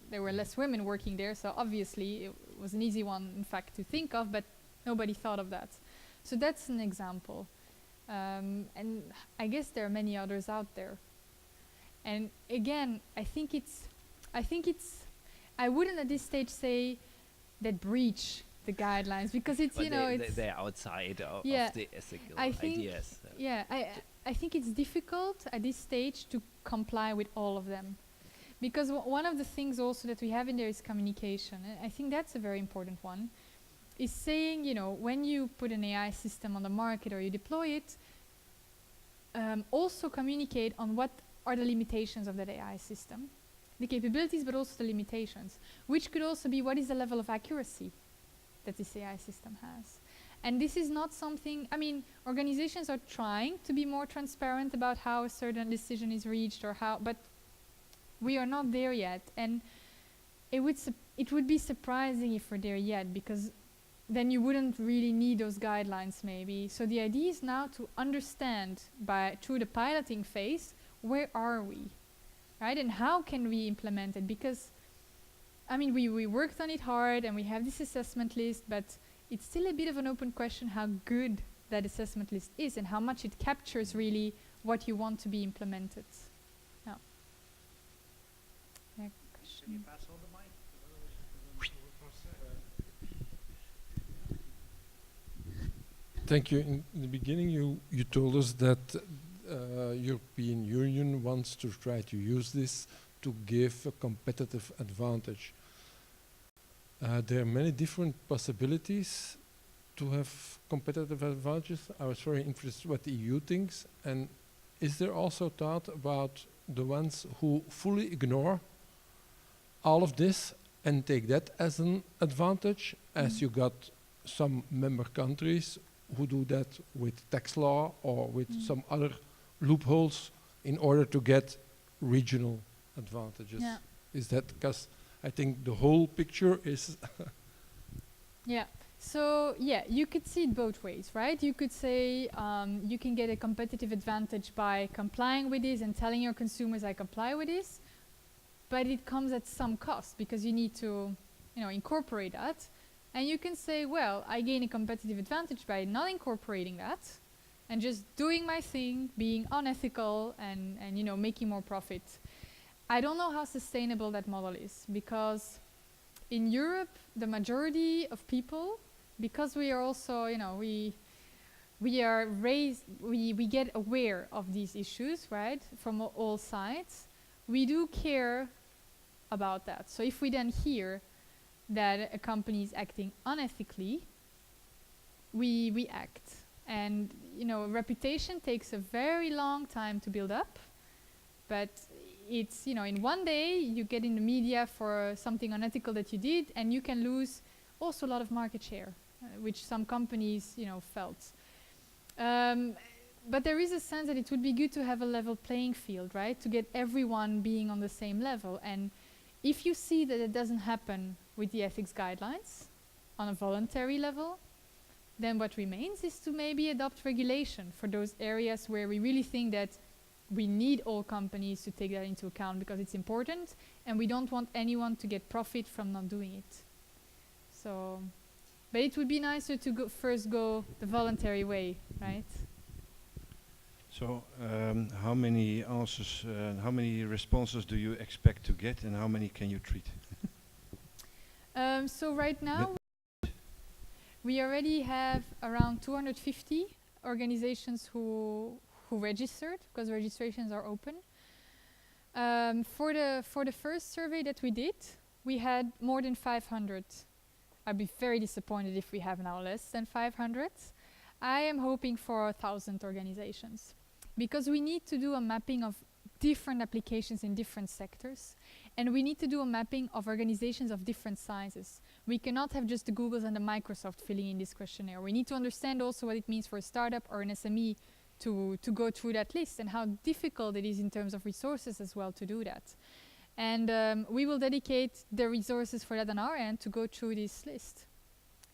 There were less women working there, so obviously it was an easy one, in fact, to think of, but nobody thought of that. So that's an example. And I guess there are many others out there. And again, I think it's, I wouldn't at this stage say that breach the guidelines, because it's, But you know, they're outside of Yeah, the ethical I think, ideas. yeah, I think it's difficult at this stage to comply with all of them. Because one of the things also that we have in there is communication. And I think that's a very important one. Is saying, you know, when you put an AI system on the market or you deploy it, also communicate on what are the limitations of that AI system. The capabilities, but also the limitations. Which could also be, what is the level of accuracy that this AI system has? And this is not something, I mean, organizations are trying to be more transparent about how a certain decision is reached or how, but we are not there yet. And it would be surprising if we're there yet, because then you wouldn't really need those guidelines maybe. So the idea is now to understand through the piloting phase, where are we, right? And how can we implement it? Because, I mean, we worked on it hard and we have this assessment list, but it's still a bit of an open question how good that assessment list is and how much it captures really what you want to be implemented. Yeah. Yeah, question. Thank you. In the beginning, you told us that European Union wants to try to use this to give a competitive advantage. There are many different possibilities to have competitive advantages. I was very interested what the EU thinks. And is there also thought about the ones who fully ignore all of this and take that as an advantage, as you got some member countries who do that with tax law or with some other loopholes in order to get regional advantages? Yeah. Is that because I think the whole picture is Yeah. So yeah, you could see it both ways, right? You could say you can get a competitive advantage by complying with this and telling your consumers I comply with this, but it comes at some cost because you need to, you know, incorporate that. And you can say, well, I gain a competitive advantage by not incorporating that and just doing my thing, being unethical and you know, making more profit. I don't know how sustainable that model is, because in Europe, the majority of people, because we are also, you know, we are raised, we get aware of these issues, right, from all sides. We do care about that. So if we then hear that a company is acting unethically, we act. And, you know, reputation takes a very long time to build up, but it's, you know, in one day you get in the media for something unethical that you did, and you can lose also a lot of market share, which some companies, you know, felt. But there is a sense that it would be good to have a level playing field, right? To get everyone being on the same level. And if you see that it doesn't happen with the ethics guidelines on a voluntary level, then what remains is to maybe adopt regulation for those areas where we really think that we need all companies to take that into account because it's important, and we don't want anyone to get profit from not doing it. So, but it would be nicer to first go the voluntary way, right? So, how many answers, how many responses do you expect to get, and how many can you treat? So right now, we already have around 250 organizations who registered, because registrations are open. For the first survey that we did, we had more than 500. I'd be very disappointed if we have now less than 500. I am hoping for 1,000 organizations, because we need to do a mapping of different applications in different sectors, and we need to do a mapping of organizations of different sizes. We cannot have just the Googles and the Microsoft filling in this questionnaire. We need to understand also what it means for a startup or an SME to go through that list, and how difficult it is in terms of resources as well to do that. And we will dedicate the resources for that on our end to go through this list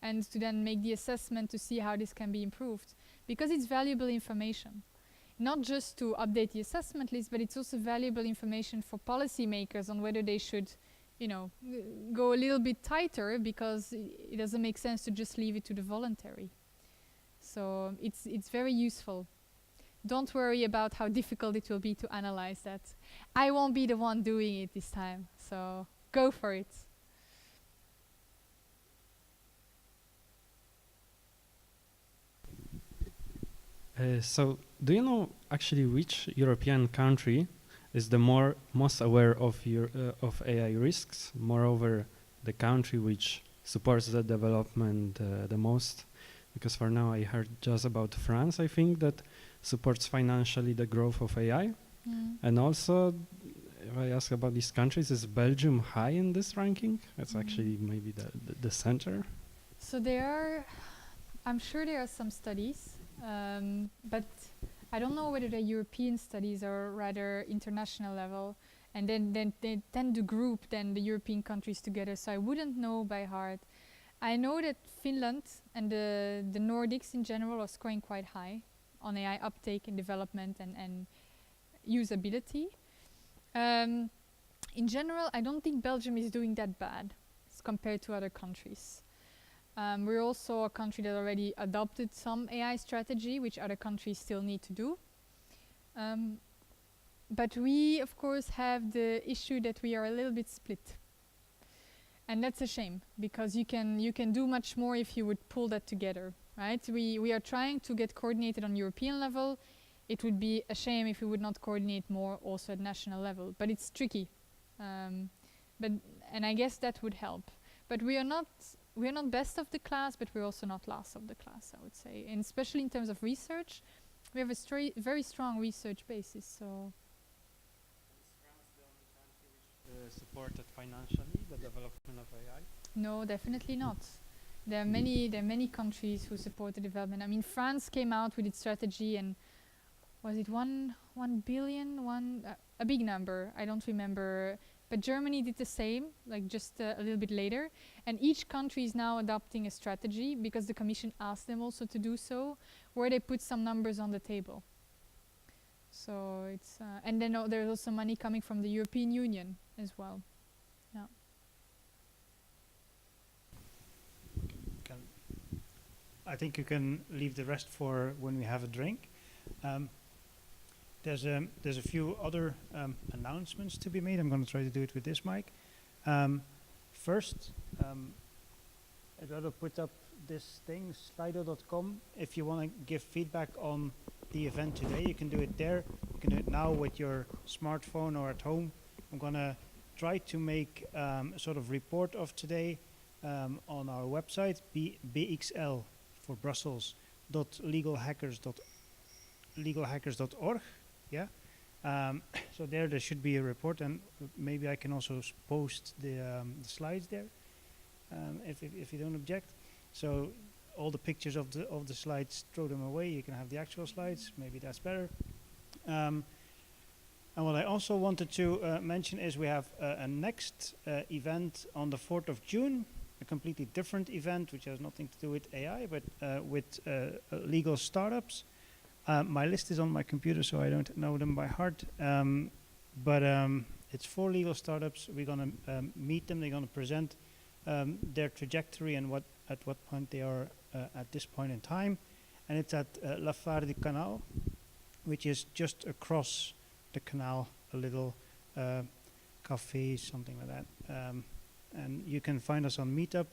and to then make the assessment to see how this can be improved, because it's valuable information. Not just to update the assessment list, but it's also valuable information for policymakers on whether they should, you know, go a little bit tighter, because it doesn't make sense to just leave it to the voluntary. So it's very useful. Don't worry about how difficult it will be to analyze that. I won't be the one doing it this time, so go for it. So, do you know actually which European country is the most aware of AI risks? Moreover, the country which supports the development the most, because for now I heard just about France. I think that supports financially the growth of AI, and also if I ask about these countries, is Belgium high in this ranking? It's actually maybe the center. So I'm sure there are some studies, but I don't know whether the European studies are rather international level, and then they tend to group then the European countries together, so I wouldn't know by heart. I know that Finland and the Nordics in general are scoring quite high on AI uptake and development and usability. In general, I don't think Belgium is doing that bad compared to other countries. We're also a country that already adopted some AI strategy, which other countries still need to do. But we, of course, have the issue that we are a little bit split. And that's a shame, because you can do much more if you would pull that together, right? We are trying to get coordinated on European level. It would be a shame if we would not coordinate more also at national level, but it's tricky. And I guess that would help. But we are not best of the class, but we're also not last of the class, I would say. And especially in terms of research, we have a very strong research basis. So. Is France the only country which supported financially the development of AI? No, definitely not. There are many countries who support the development. I mean, France came out with its strategy, and was it 1 billion? A big number. I don't remember. But Germany did the same, like just a little bit later. And each country is now adopting a strategy because the Commission asked them also to do so, where they put some numbers on the table. So it's and then there's also money coming from the European Union as well. Yeah. I think you can leave the rest for when we have a drink. There's a few other announcements to be made. I'm going to try to do it with this mic. First, I'd rather put up this thing, slido.com. If you want to give feedback on the event today, you can do it there. You can do it now with your smartphone or at home. I'm going to try to make a sort of report of today on our website, BXL for Brussels, legalhackers.org. Yeah. So there should be a report, and maybe I can also post the slides there, if you don't object. So all the pictures of the slides, throw them away. You can have the actual slides. Maybe that's better. And what I also wanted to mention is we have a next event on the 4th of June, a completely different event, which has nothing to do with AI, but with legal startups. My list is on my computer, so I don't know them by heart. But it's 4 legal startups. We're going to meet them. They're going to present their trajectory and at what point they are at this point in time. And it's at La Phare du Canal, which is just across the canal, a little cafe, something like that. And you can find us on Meetup.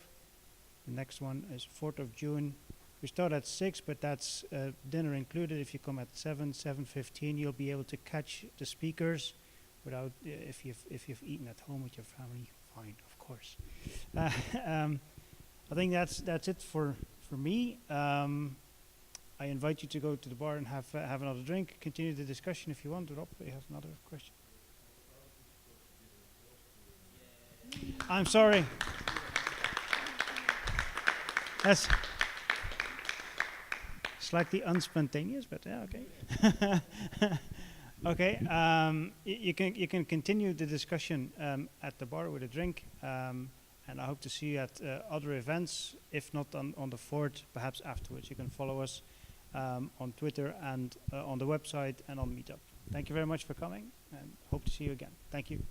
The next one is 4th of June. We start at 6, but that's dinner included. If you come at 7:15, you'll be able to catch the speakers without, if you've eaten at home with your family, fine, of course. I think that's it for me. I invite you to go to the bar and have another drink. Continue the discussion if you want. Rob, you have another question? I'm sorry. That's slightly unspontaneous, but yeah, okay. Okay, you can continue the discussion at the bar with a drink, and I hope to see you at other events, if not on the 4th, perhaps afterwards. You can follow us on Twitter and on the website and on Meetup. Thank you very much for coming, and hope to see you again. Thank you.